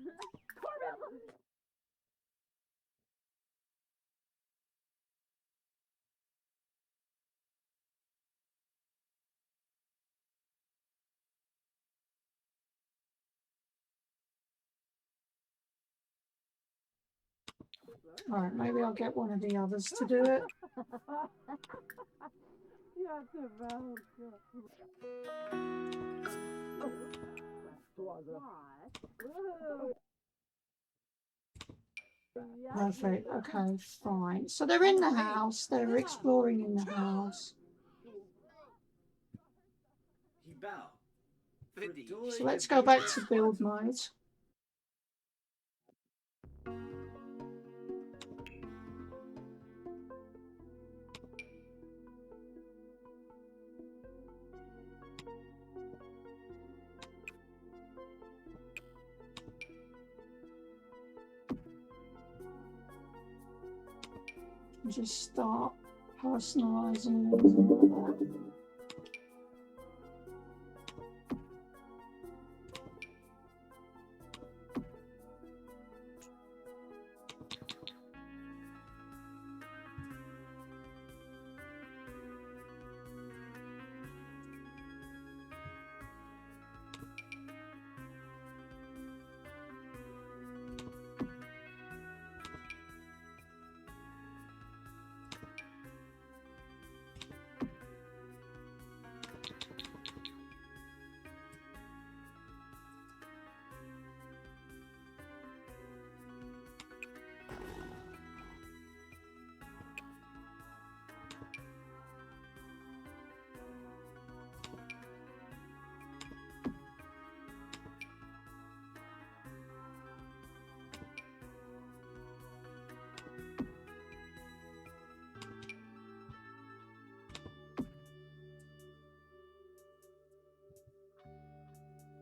Alright, maybe I'll get one of the others to do it. Perfect, okay, fine. So they're in the house, they're exploring in the house.
He bow.
So let's go back to build mode. Just start personalizing things like that.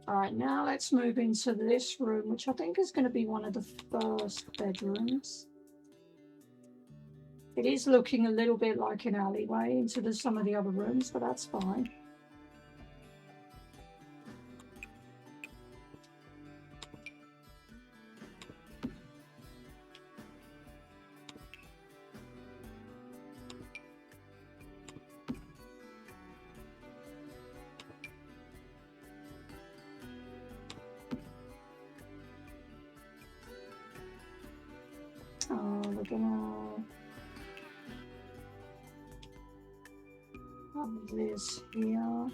All right, now let's move into this room, which I think is going to be one of the first bedrooms. It is looking a little bit like an alleyway into some of the other rooms, but that's fine. We're gonna have this here.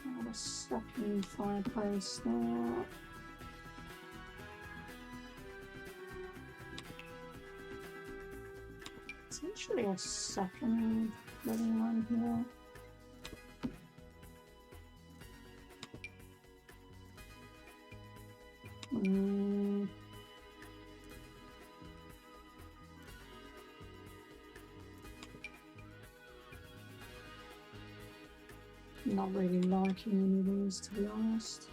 Got a second fireplace there. It's actually a second living room here. Not really liking any of these, to be honest.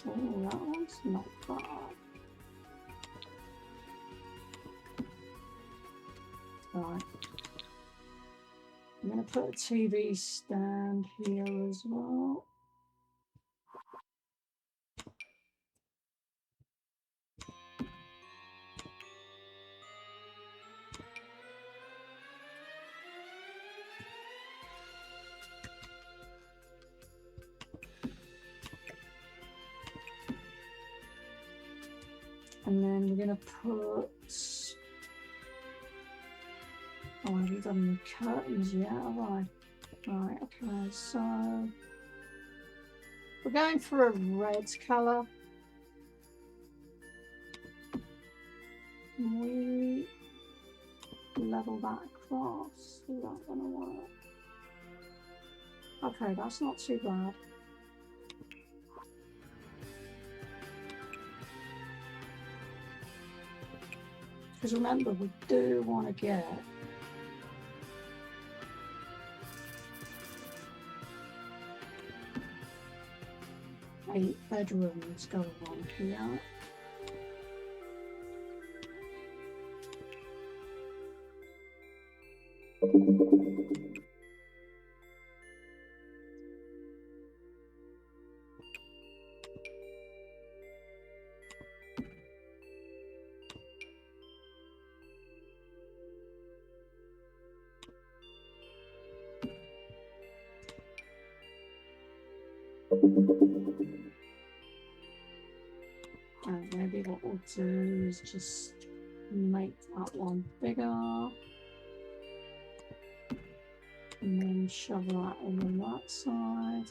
Oh, that one's not bad. Right. I'm going to put a TV stand here as well. And then we're going to put... Oh, have you done the curtains yet, have I? Right, okay, so... We're going for a red colour. We level that across. Is that going to work? Okay, that's not too bad. Because remember, we do want to get eight bedrooms going on here. And maybe what we'll do is just make that one bigger. And then shove that in on that side.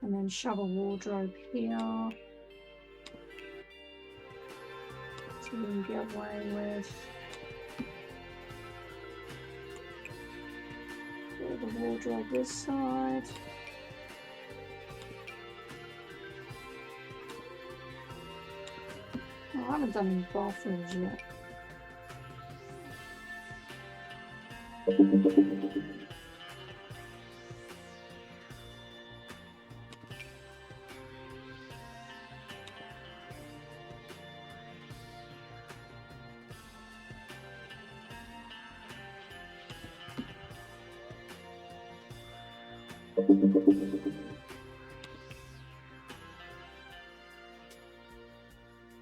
And then shove a wardrobe here. So we can get away with the wardrobe this side. Oh, I haven't done any bathrooms yet.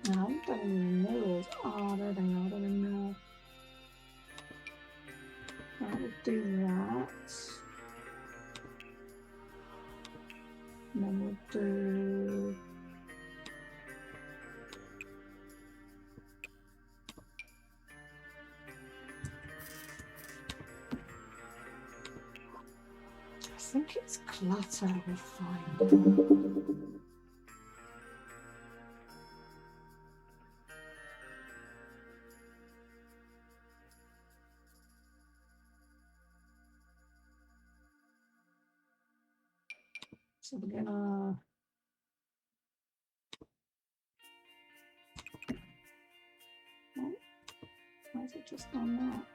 No, I haven't done any mirrors. Oh, there they are, they're in there. Right, we'll do that. And then we'll do... I think it's clutter we'll find. So we're gonna... Oh, why is it just on that?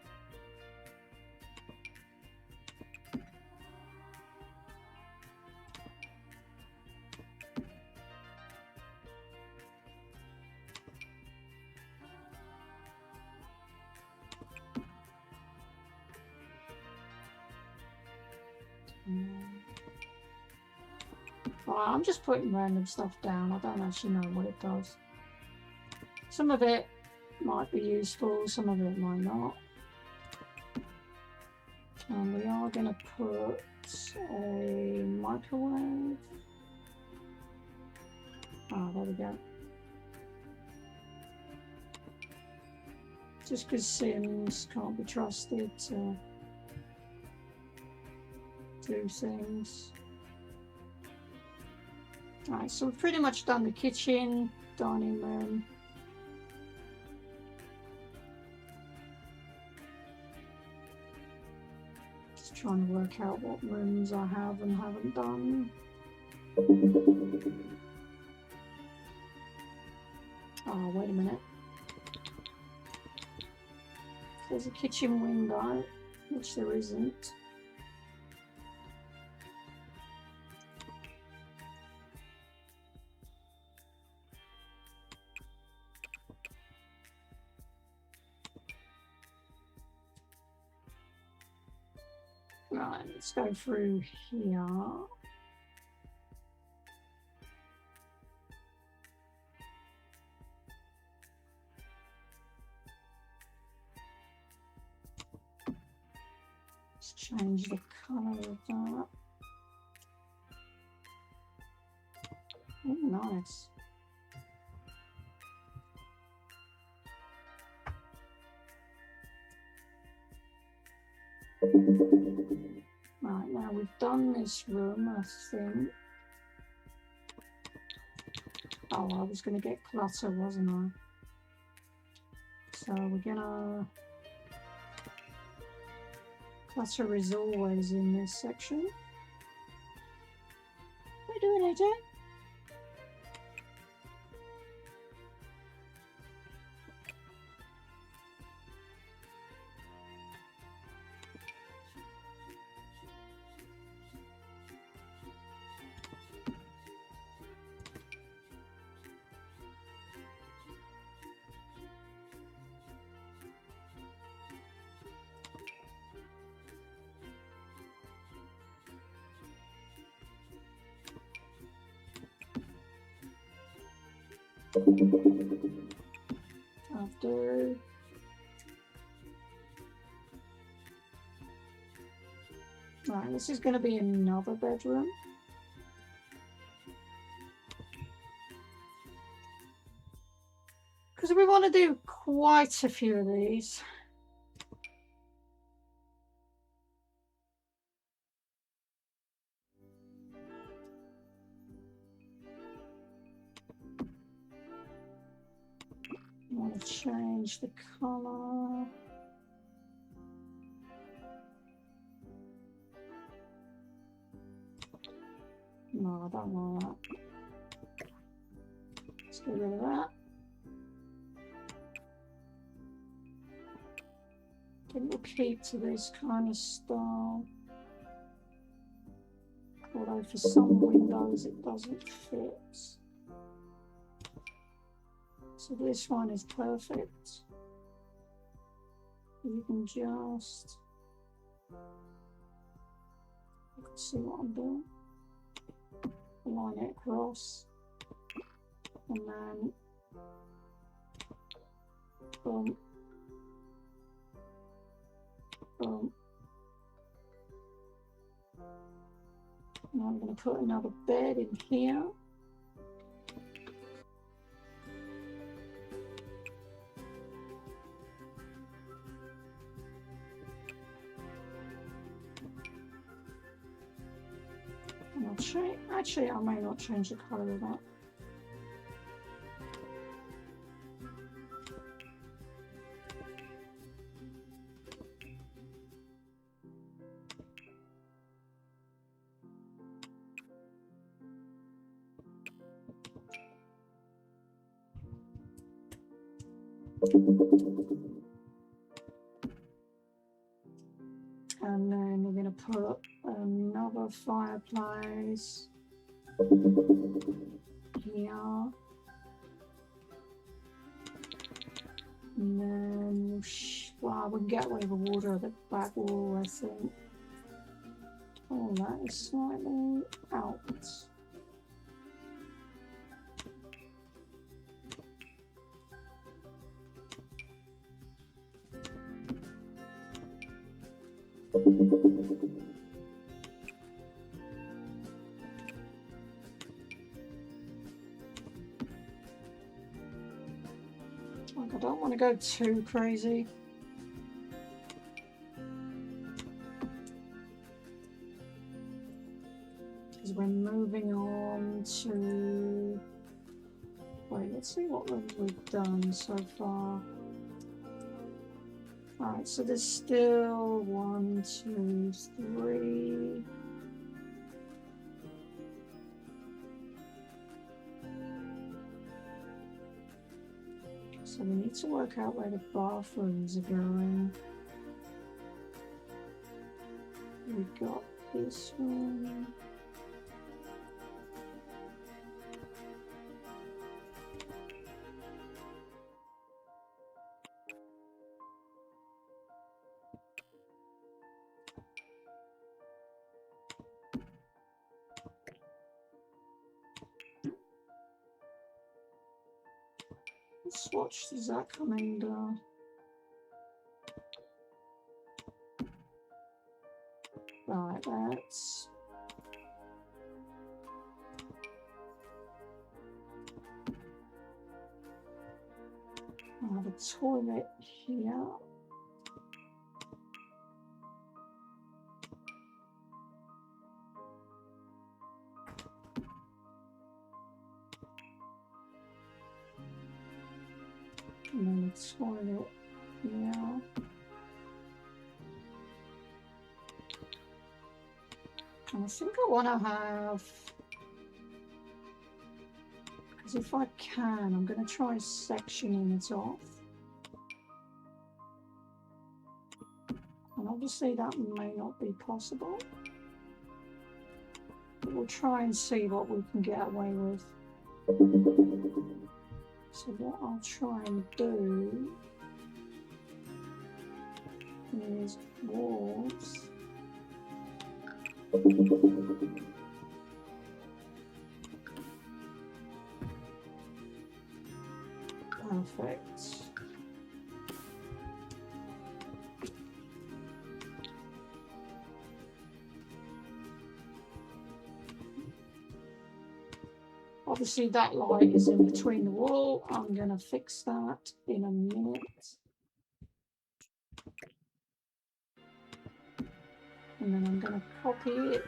I'm just putting random stuff down. I don't actually know what it does. Some of it might be useful, some of it might not. And we are going to put a microwave. Ah, there we go. Just because Sims can't be trusted to do things. Alright, so we've pretty much done the kitchen, dining room. Just trying to work out what rooms I have and haven't done. Oh, wait a minute. There's a kitchen window, which there isn't. Right, let's go through here. Let's change the colour of that. Oh, nice. Right, now we've done this room, I think. Oh, I was going to get clutter, wasn't I? So we're going to... Clutter is always in this section. What are you doing, AJ? After right, this is going to be another bedroom. Because we want to do quite a few of these. I want to change the colour. No, I don't want that. Let's get rid of that. I think we'll keep to this kind of style. Although for some windows it doesn't fit. So this one is perfect. You can just see what I'm doing. Line it across, and then boom, boom. Now I'm going to put another bed in here. And I'll change, actually I may not change the colour of that. And then we're going to put another fireplace here. And then well, we can get away with the water at the back wall, I think. Oh, that is slightly out. Like, I don't want to go too crazy. Because we're moving on to... Wait, let's see what we've done so far. Alright, so there's still 1, 2, 3. So we need to work out where the bathrooms are going. We got this one. Swatch does that come under? Right, that's the toilet here. And then the toilet here. And I think I want to have, because if I can, I'm going to try sectioning it off. And obviously that may not be possible. But we'll try and see what we can get away with. So what I'll try and do is walls. Perfect. Obviously that light is in between the wall. I'm going to fix that in a minute. And then I'm going to copy it.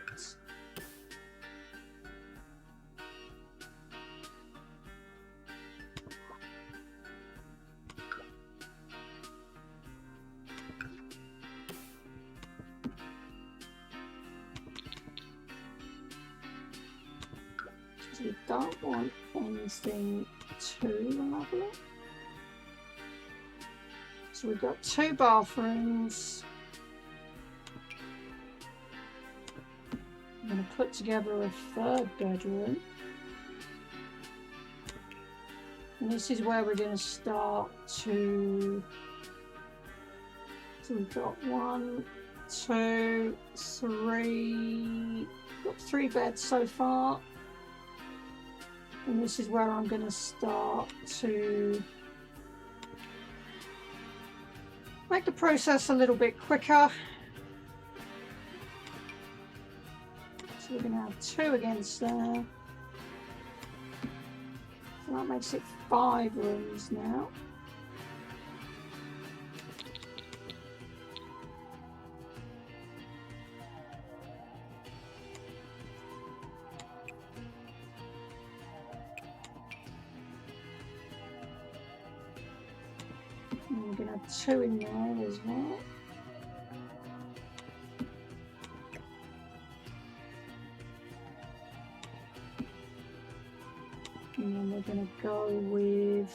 So we don't want anything too lovely. So we've got 2 bathrooms. I'm going to put together a 3rd bedroom. And this is where we're going to start to... So we've got 1, 2, 3... Got 3 beds so far. And this is where I'm going to start to make the process a little bit quicker. So we're going to have 2 against there. So that makes it 5 rooms now. And we're going to have 2 in there as well. And then we're going to go with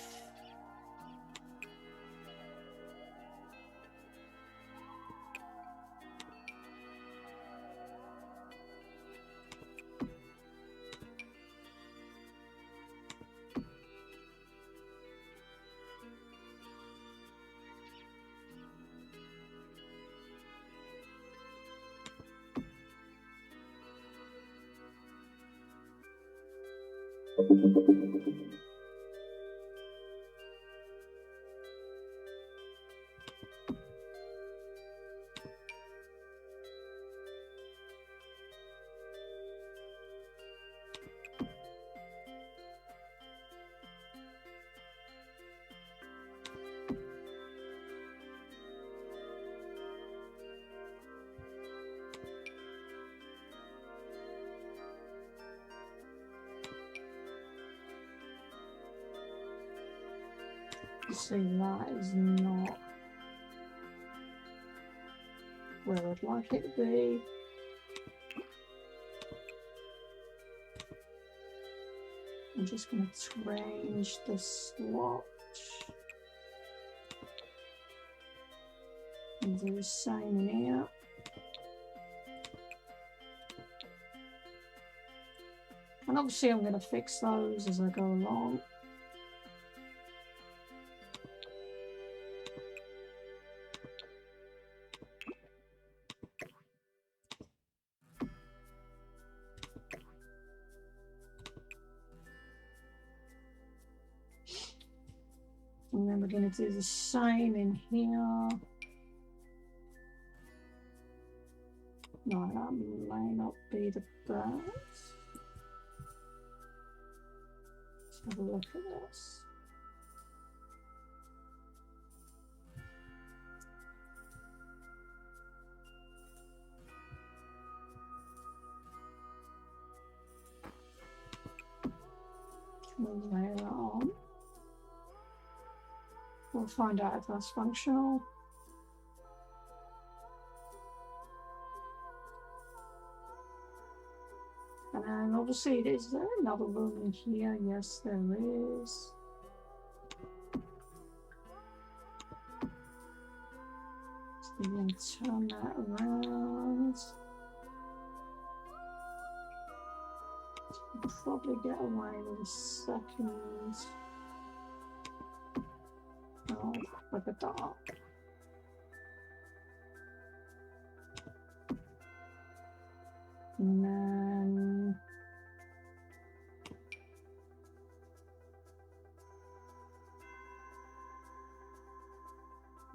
see, that is not where I'd like it to be. I'm just going to change the swatch and do the same in here. And obviously I'm going to fix those as I go along. we're going to do the same in here. No, that may not be the best. Let's have a look at this. We'll layer that on. We'll find out if that's functional. And obviously, is there another room in here? Yes, there is. So we're going to turn that around. We'll probably get away with a second. Oh, look at that. And then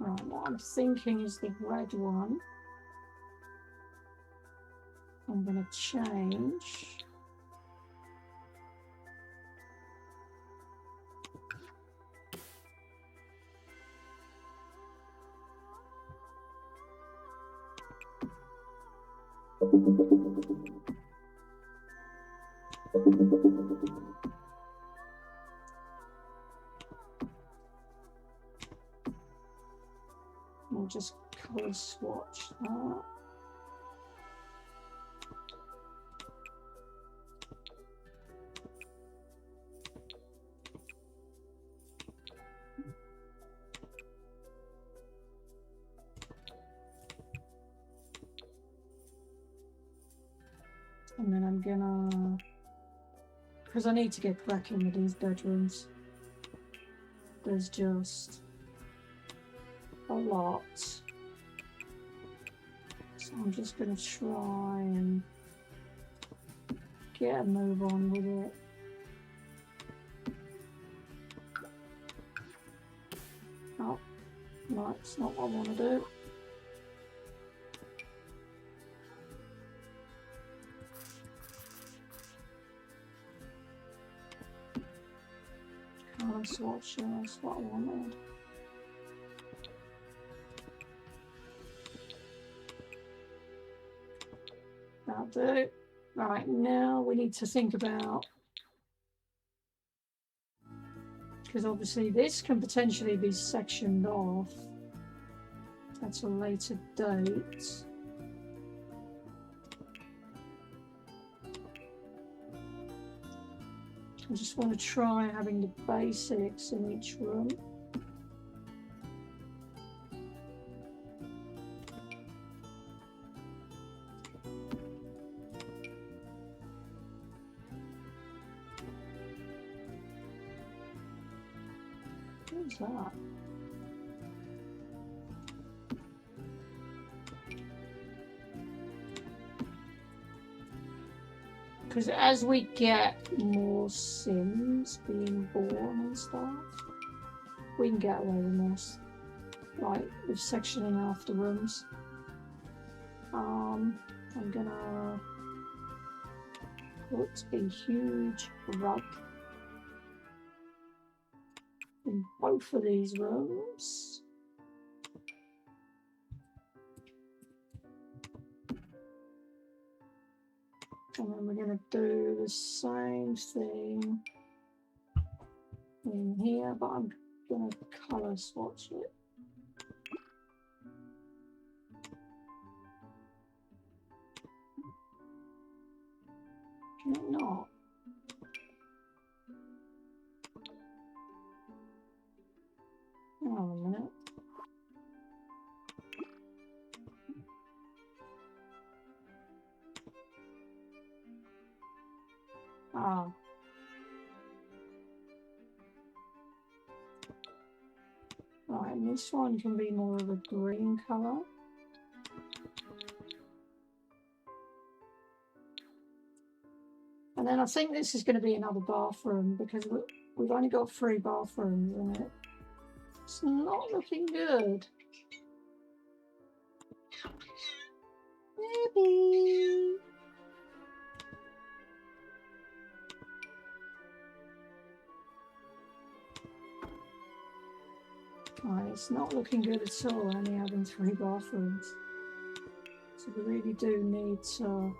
right, what I'm thinking is the red one. I'm going to change. We'll just color swatch that. And then I'm gonna, because I need to get cracking with these bedrooms. There's just a lot. So I'm just gonna try and get a move on with it. Oh, no, it's not what I want to do. Color swatch, that's what I wanted. That'll do. Right, now we need to think about, because obviously this can potentially be sectioned off at a later date. I just want to try having the basics in each room. What's that? Because as we get more Sims being born and stuff, we can get away with this. Like with sectioning off the rooms. I'm gonna put a huge rug in both of these rooms. And then we're going to do the same thing in here, but I'm going to colour swatch it. Can it not? Hang on a minute. Ah. Right, and this one can be more of a green colour. And then I think this is going to be another bathroom because we've only got 3 bathrooms in it. It's not looking good. Maybe. Right, it's not looking good at all, only having 3 bathrooms. So we really do need to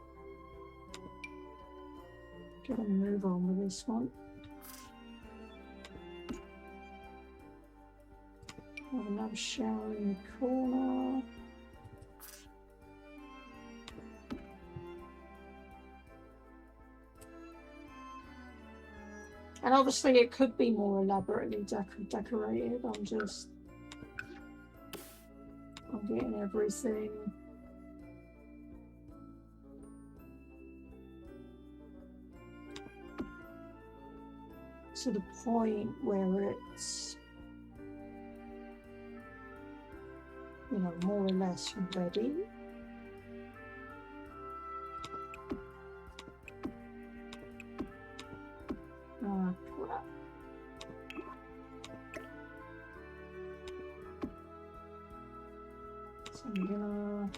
get a move on with this one. Have another shower in the corner. And obviously it could be more elaborately decorated. I'm getting everything. To the point where it's, you know, more or less ready. Crap. So I'm gonna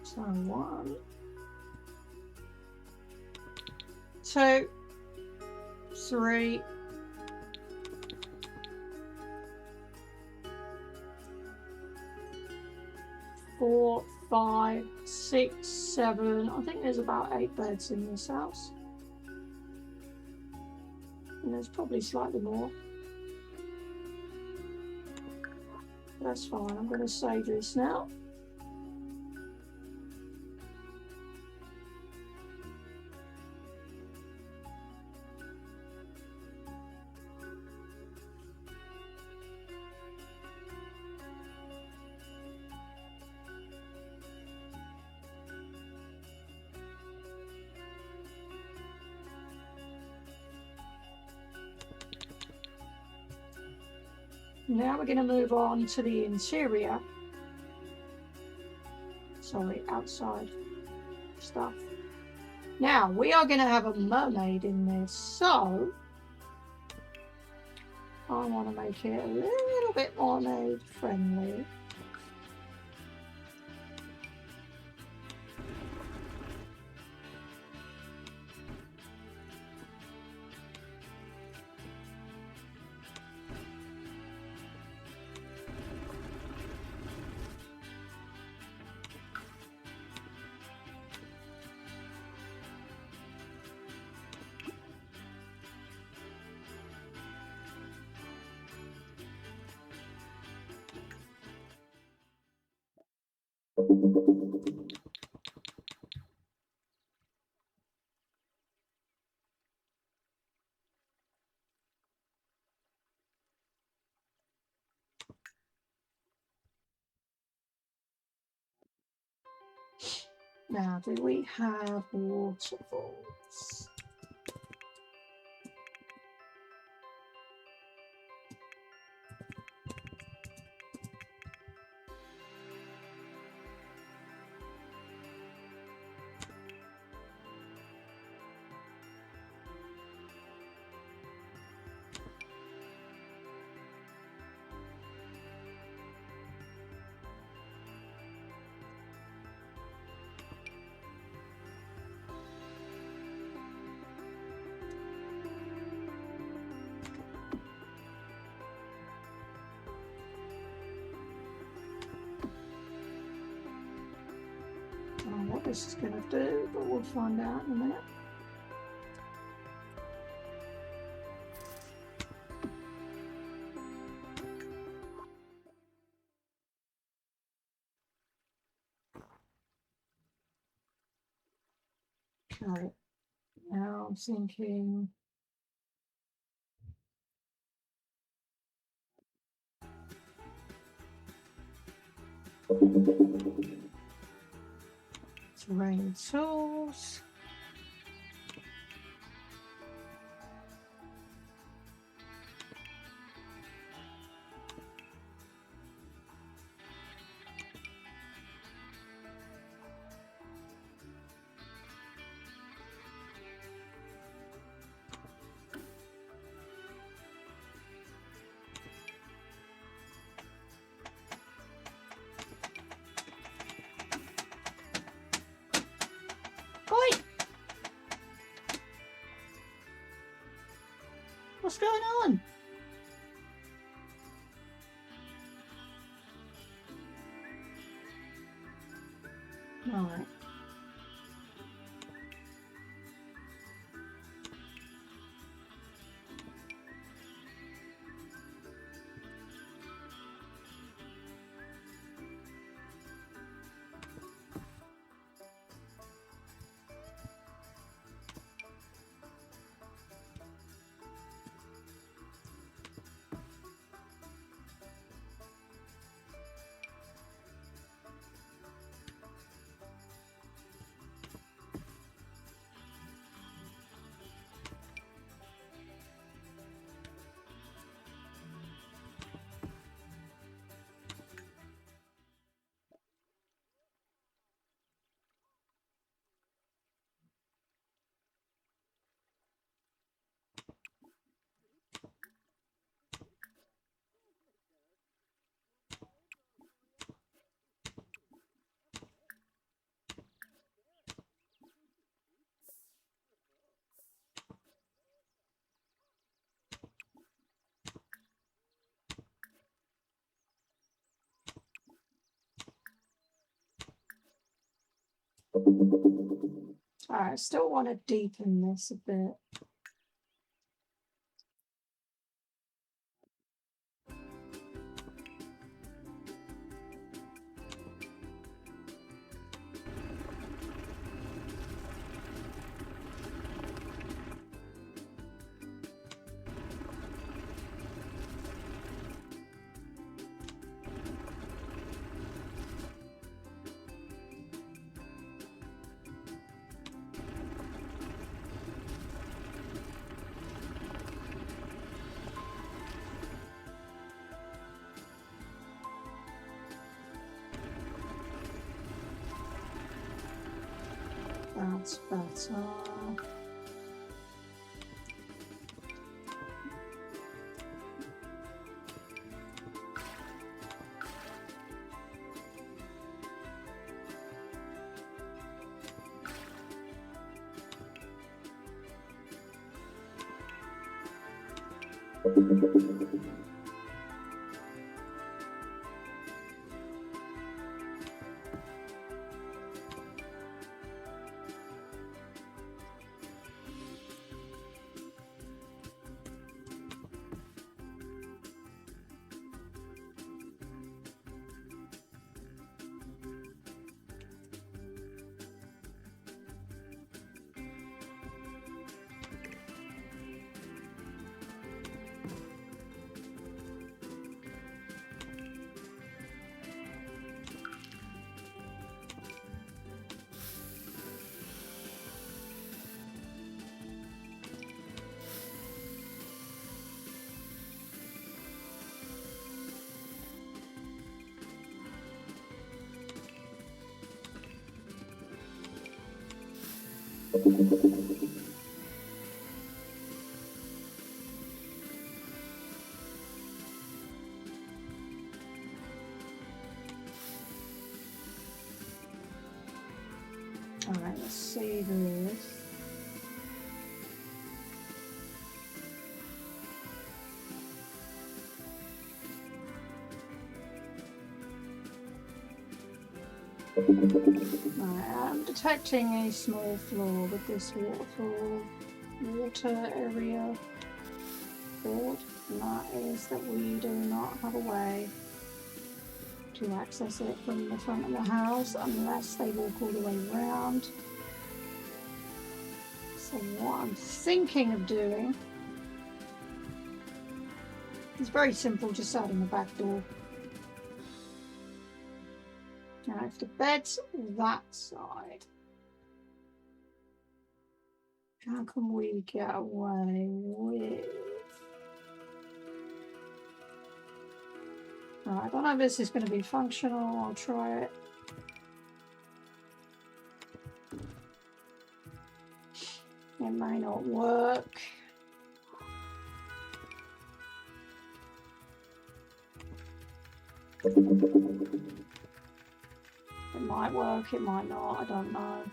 So 1, 2, 3, 4, 5, 6, 7. I think there's about 8 beds in this house. And there's probably slightly more. That's fine. I'm going to save this now. Now we're going to move on to the interior. Sorry, outside stuff. Now, we are going to have a mermaid in this, so I want to make it a little bit more mermaid friendly. Now, do we have waterfalls? don't know what this is going to do, but we'll find out in a minute. Okay, now I'm thinking. Terrain tools. Oi! What's going on? Right. I still want to deepen this a bit. That's better. Alright, let's see this. Right, I'm detecting a small flaw with this water area board, and that is that we do not have a way to access it from the front of the house unless they walk all the way around. So what I'm thinking of doing is very simple, just adding the back door. Now if the bed's that side, how can we get away with... Right, I don't know if this is going to be functional. I'll try it. It may not work. It might work, it might not, I don't know.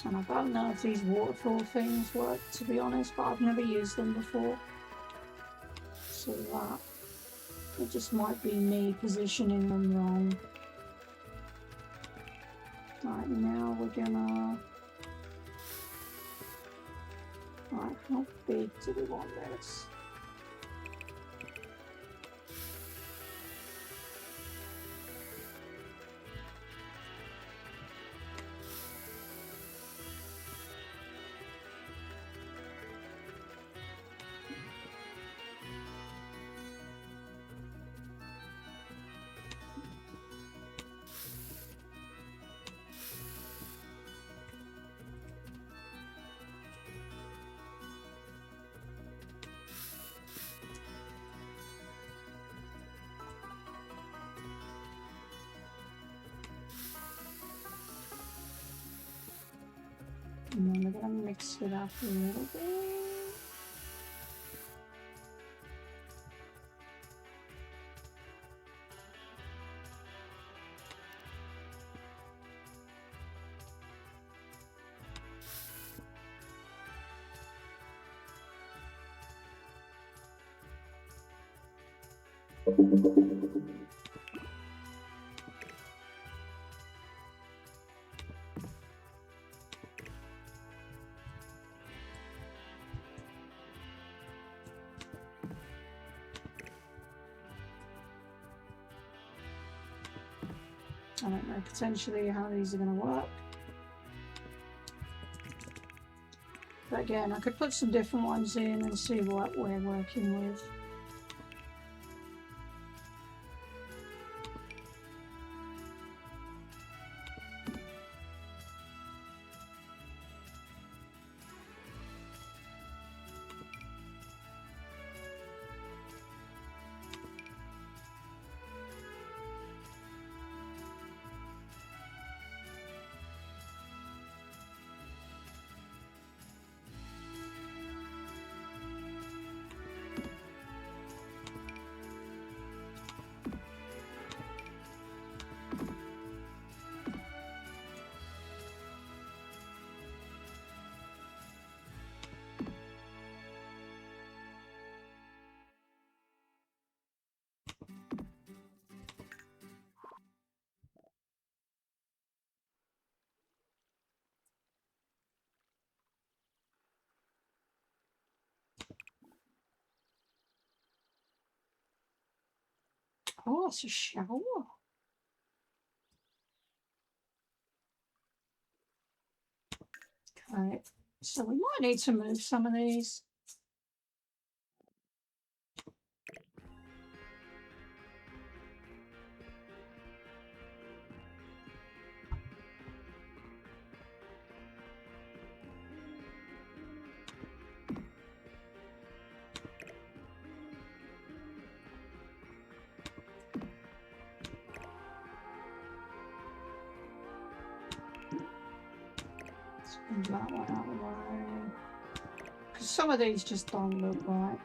And I don't know if these waterfall things work, to be honest, but I've never used them before. So that, it just might be me positioning them wrong. Right, now we're gonna... Right, how big do we want this? And then we're going to mix it up a little bit. I don't know potentially how these are going to work. But again, I could put some different ones in and see what we're working with. Oh, it's a shower. Okay, so we might need to move some of these. Move that one out of the way. Because some of these just don't look right.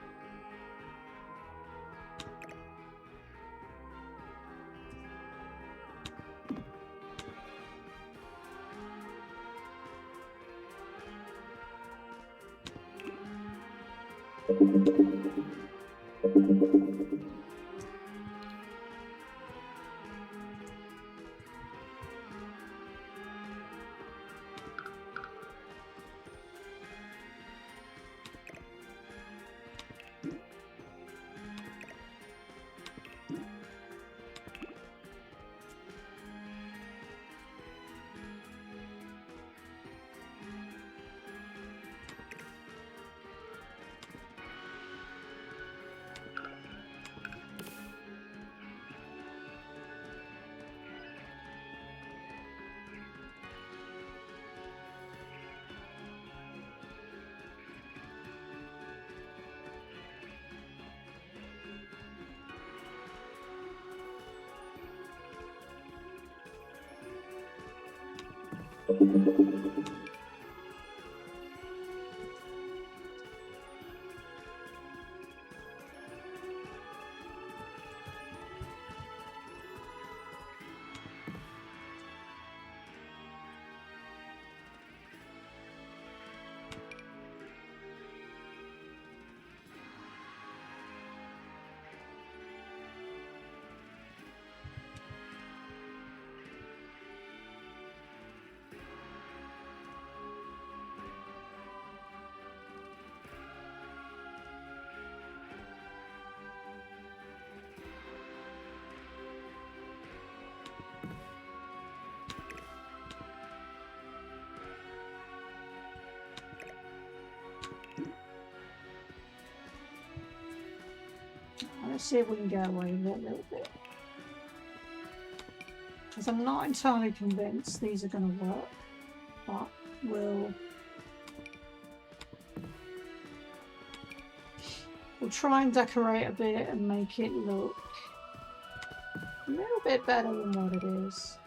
Let's see if we can get away with it a little bit. Because I'm not entirely convinced these are going to work, but we'll try and decorate a bit and make it look a little bit better than what it is.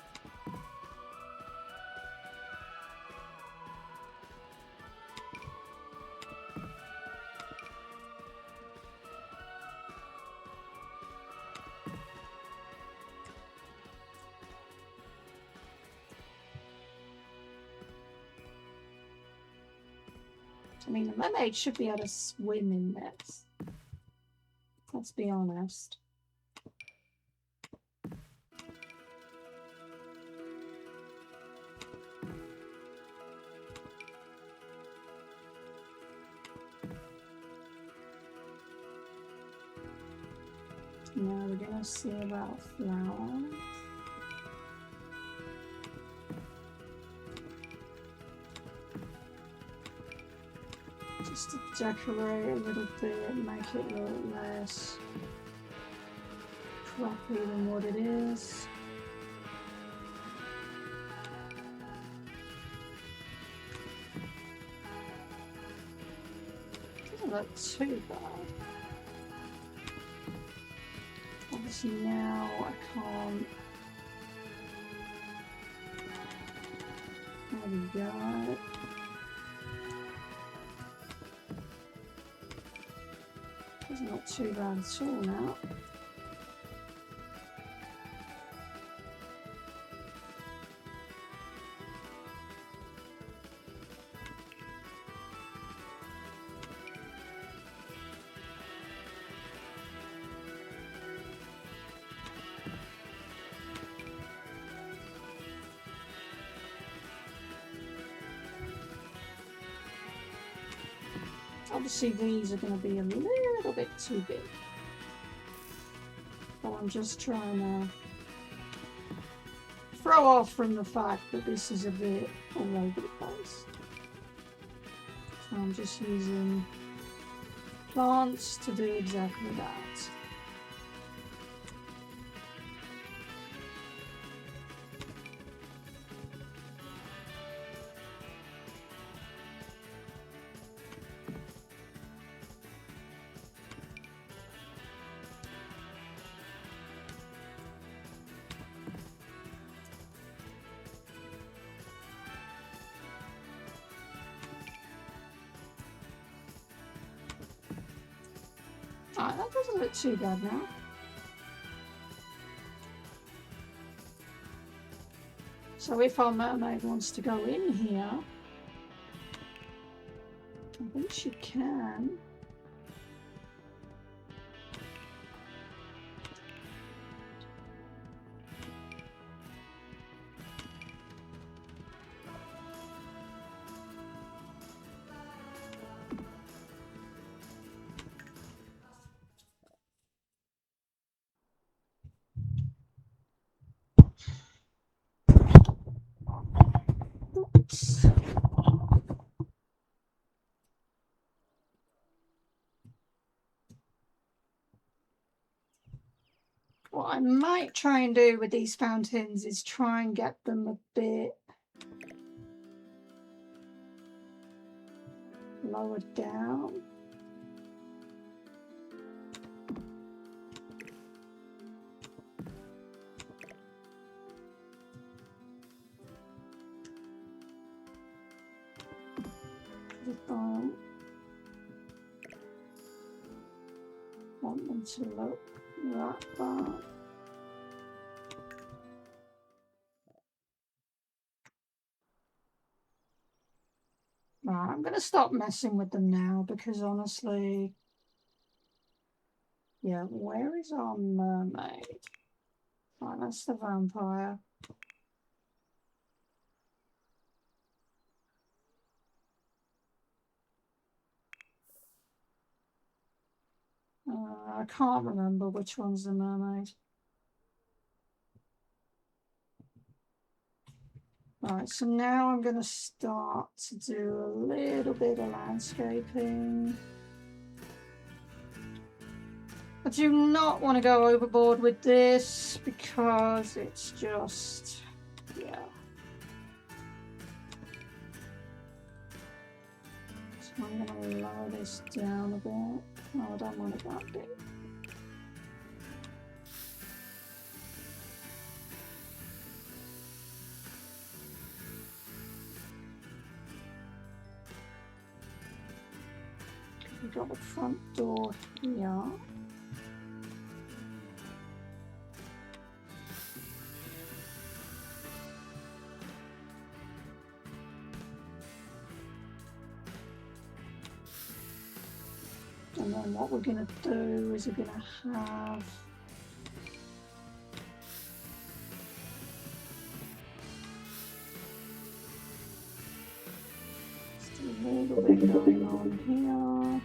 I mean, the mermaid should be able to swim in this. Let's be honest. Now we're going to see about flowers. Just to decorate a little bit, make it look less crappy than what it is. Doesn't look too bad. Obviously now I can't. There we go. It's not too bad at all now. Obviously these are going to be a little bit too big, but I'm just trying to throw off from the fact that this is a bit all over the place. So I'm just using plants to do exactly that. Alright, that doesn't look too bad now. So if our mermaid wants to go in here, I think she can. What I might try and do with these fountains is try and get them a bit lower down. Want them to look that bad. Right, I'm going to stop messing with them now because honestly, yeah, where is our mermaid? Right, that's the vampire. I can't remember which one's the mermaid. Right, so now I'm going to start to do a little bit of landscaping. I do not want to go overboard with this because it's just, yeah. So I'm going to lower this down a bit. Oh, I don't want it that big. We've got the front door here. And then what we're going to do is we're going to have just a little bit going on here.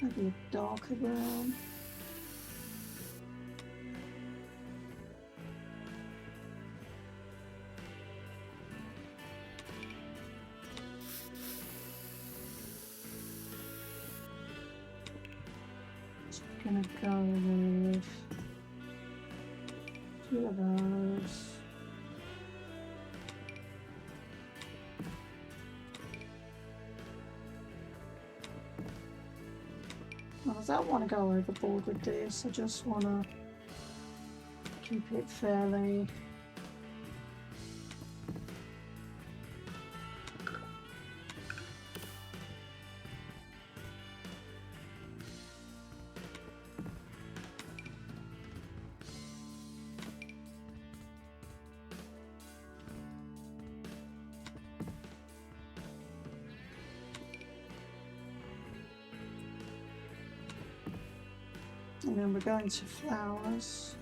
Maybe a darker brown. Just gonna go with two of those. I don't want to go overboard with this, I just want to keep it fairly and then we're going to flowers.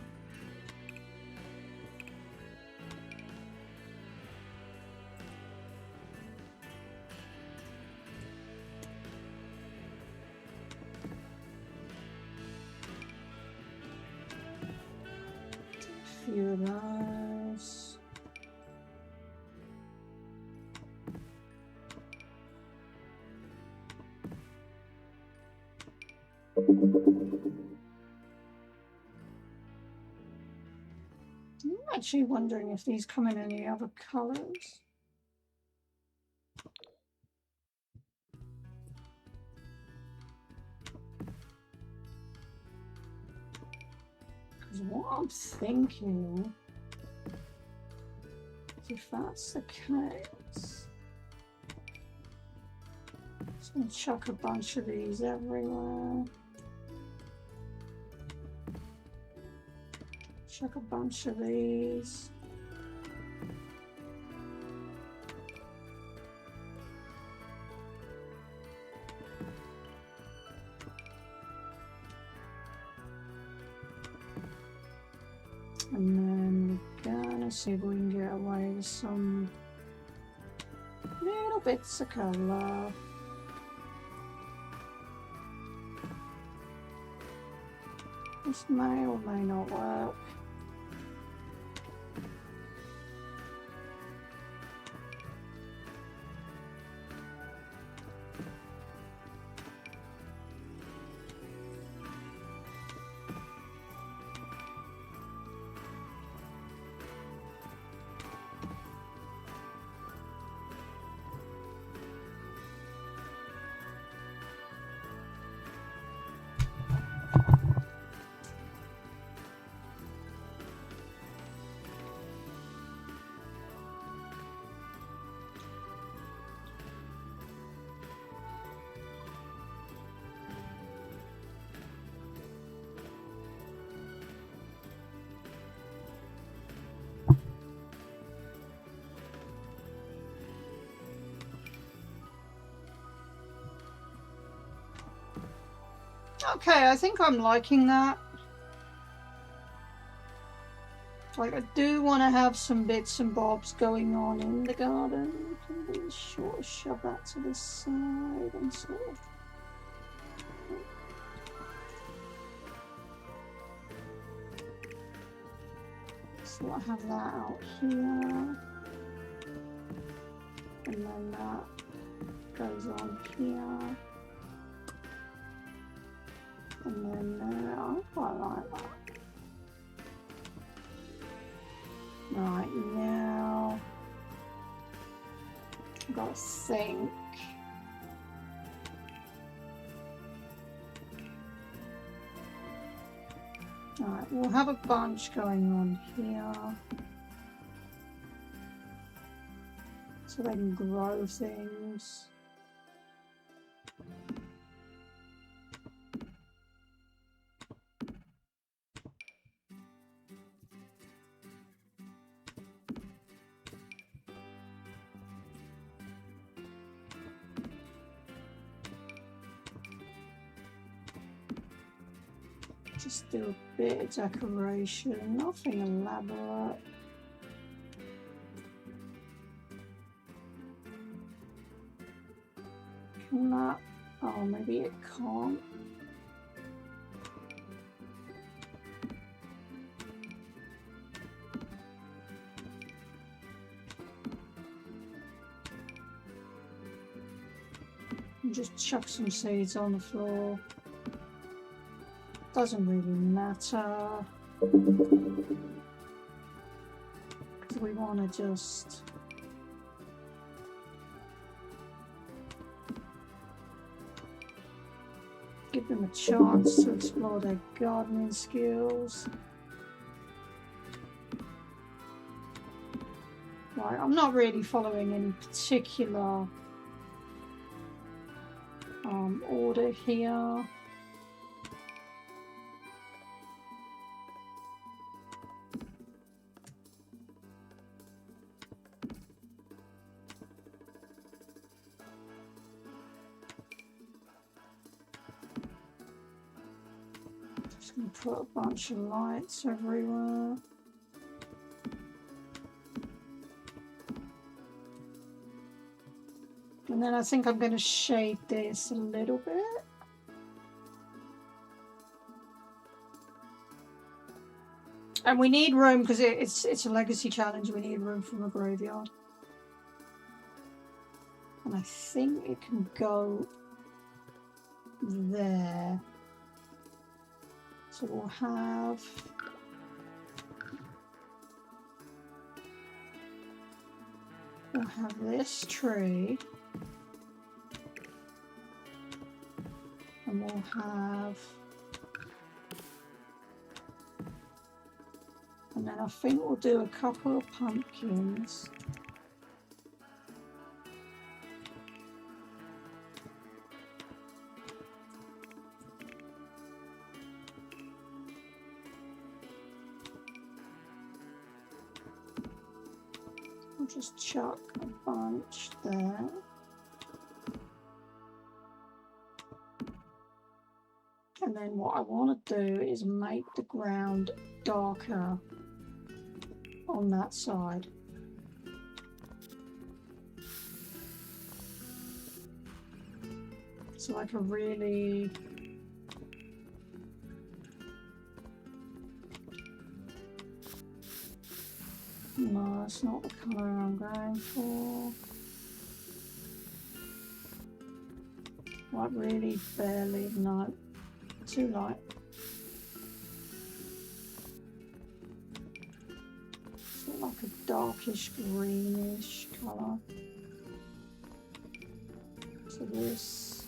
A few of those. I'm actually wondering if these come in any other colours. Because what I'm thinking is if that's the case, I'm just going to chuck a bunch of these everywhere. Chuck a bunch of these. And then we're Let's see if we can get away with some little bits of colour. This may or may not work. Okay, I think I'm liking that. Like, I do want to have some bits and bobs going on in the garden. Can we sort of shove that to the side and sort of... So I have that out here. And then that goes on here. And then I quite like that. Right, now I've got to think. Alright, we'll have a bunch going on here. So they can grow things. Just do a bit of decoration, nothing elaborate. Can that? Oh, maybe it can't. Just chuck some seeds on the floor. Doesn't really matter. Because we want to just... give them a chance to explore their gardening skills. Right, I'm not really following any particular order here. Just gonna put a bunch of lights everywhere. And then I think I'm going to shade this a little bit. And we need room because it's a legacy challenge. We need room from a graveyard. And I think it can go there. So we'll have... this tree. And we'll have... and then I think we'll do a couple of pumpkins. I'll just chuck a bunch there. And then what I want to do is make the ground darker. on that side. It's like a really... No, it's not the colour I'm going for. Like really barely, no. Too light. It's like a darkish greenish colour. So this,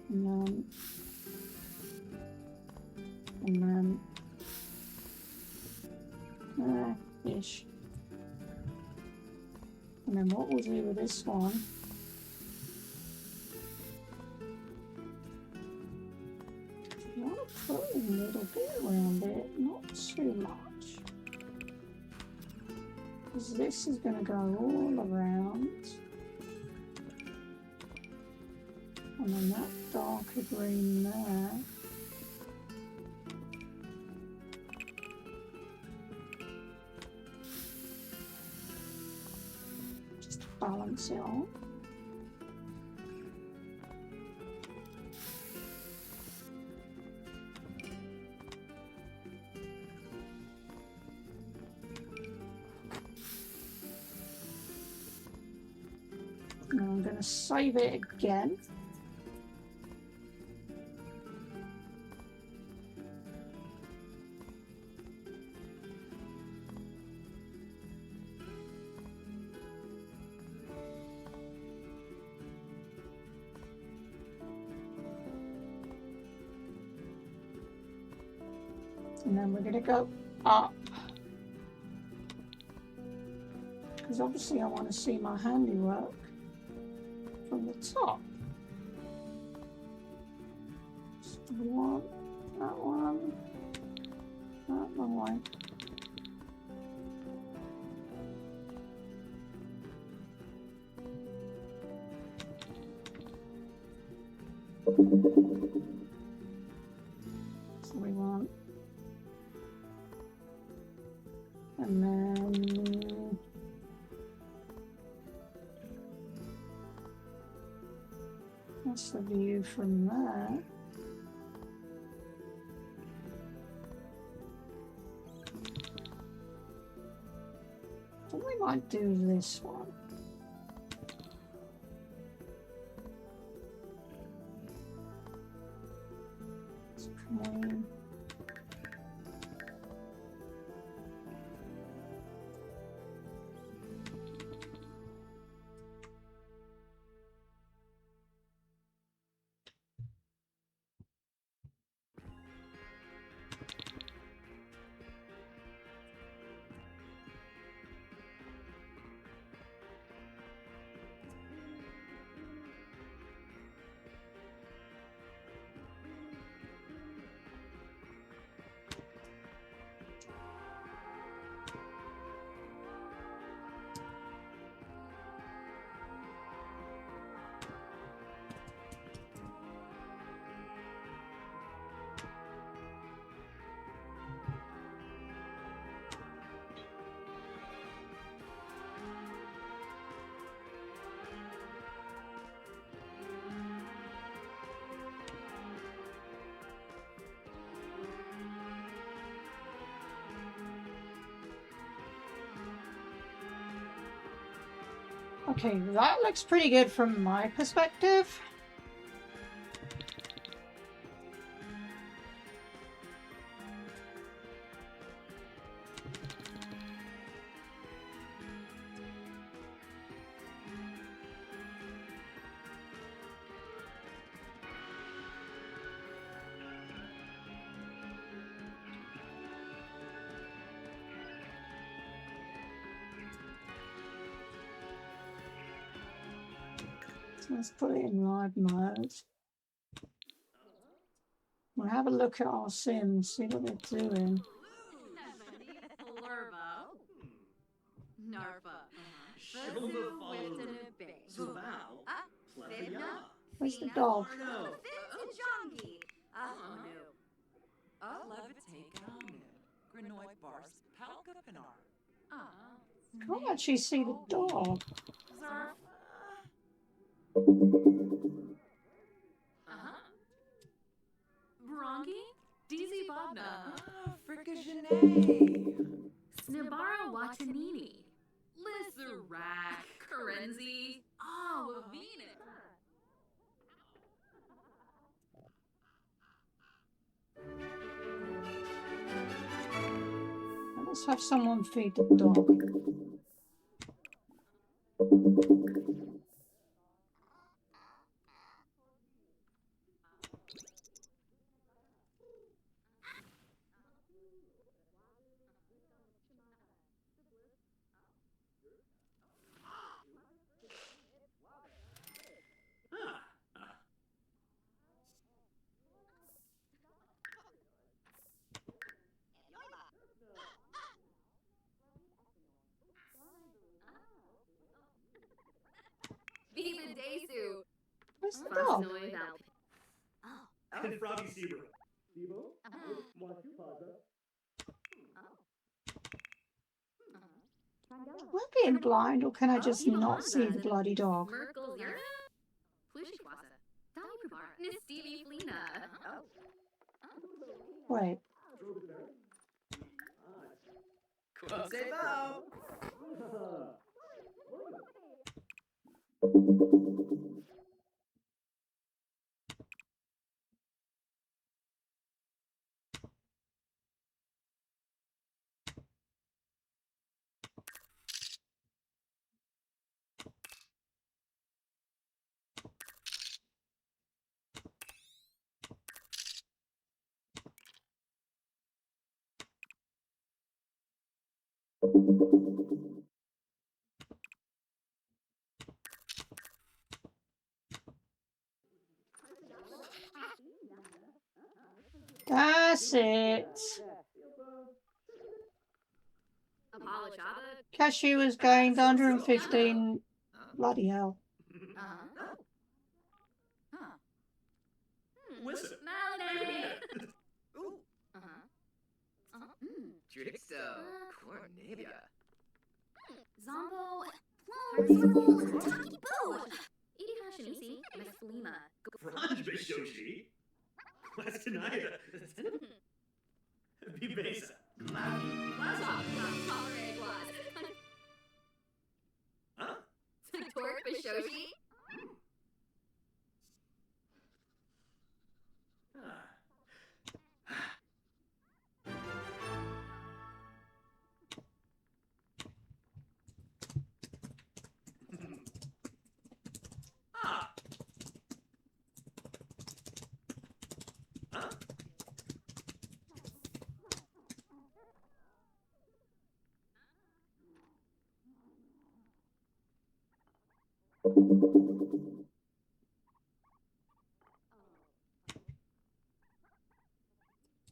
and then ish. And then what we'll do with this one, you want to put a little bit around it, not too much. Because this is going to go all around. And then that darker green there. Just to balance it off. Now I'm going to save it again. And then we're going to go up, because obviously I want to see my handiwork from the top. So we want that one, that one. So we want, and then that's the view from there. I think we might do this one. Okay. Okay, that looks pretty good from my perspective. Let's put it in live mode. We'll have a look at our sims, see what they're doing. Where's the dog? Can't actually see the dog.
Brongi? DZ Bobna.
Frickajanay.
Snibara Watanini. Lissarak. Karenzi. Oh, Venus.
Let's have someone feed the dog.
Viva Desu.
Where's the dog?
And Froggy Seabro. Seabo? Want you, Plaza?
Am I being blind, or can I just not see the bloody dog?
Merkel Zirna? Flushikwasa. Dali Prubar. Nistivi Flina.
Wait.
Say bow.
That's it.
Apollo Shaba.
Cashew was gained 115. Bloody hell.
Whistle.
Malade.
Ooh. Drixo. Cornabia.
Zombo. Taki Boo. Edi Hashinisi. Meslima.
Franj Bishoshi. Questionida. Bibesa. Huh?
Torque Bishoshi.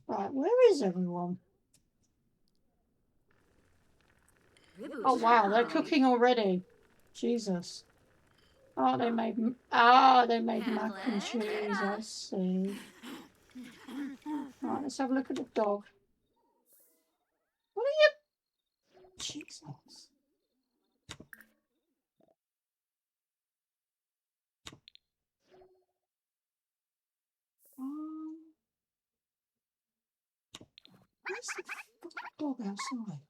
Right, where is everyone? Oh wow, they're cooking already. Jesus. Oh, they made mac and cheese. I see. Right, let's have a look at the dog. What are you? Jesus. Where's the fucking dog outside?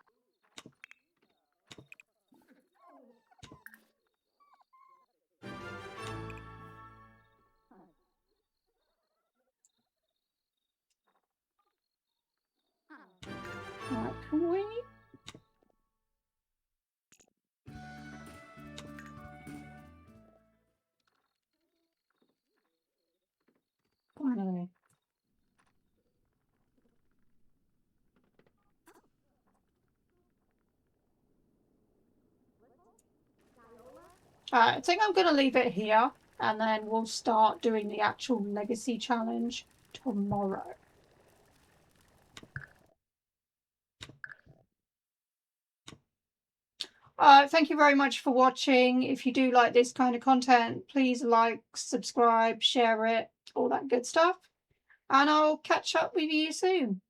Right, can we? Finally. I think I'm going to leave it here, and then we'll start doing the actual legacy challenge tomorrow. Thank you very much for watching. If you do like this kind of content, please like, subscribe, share it, all that good stuff. And I'll catch up with you soon.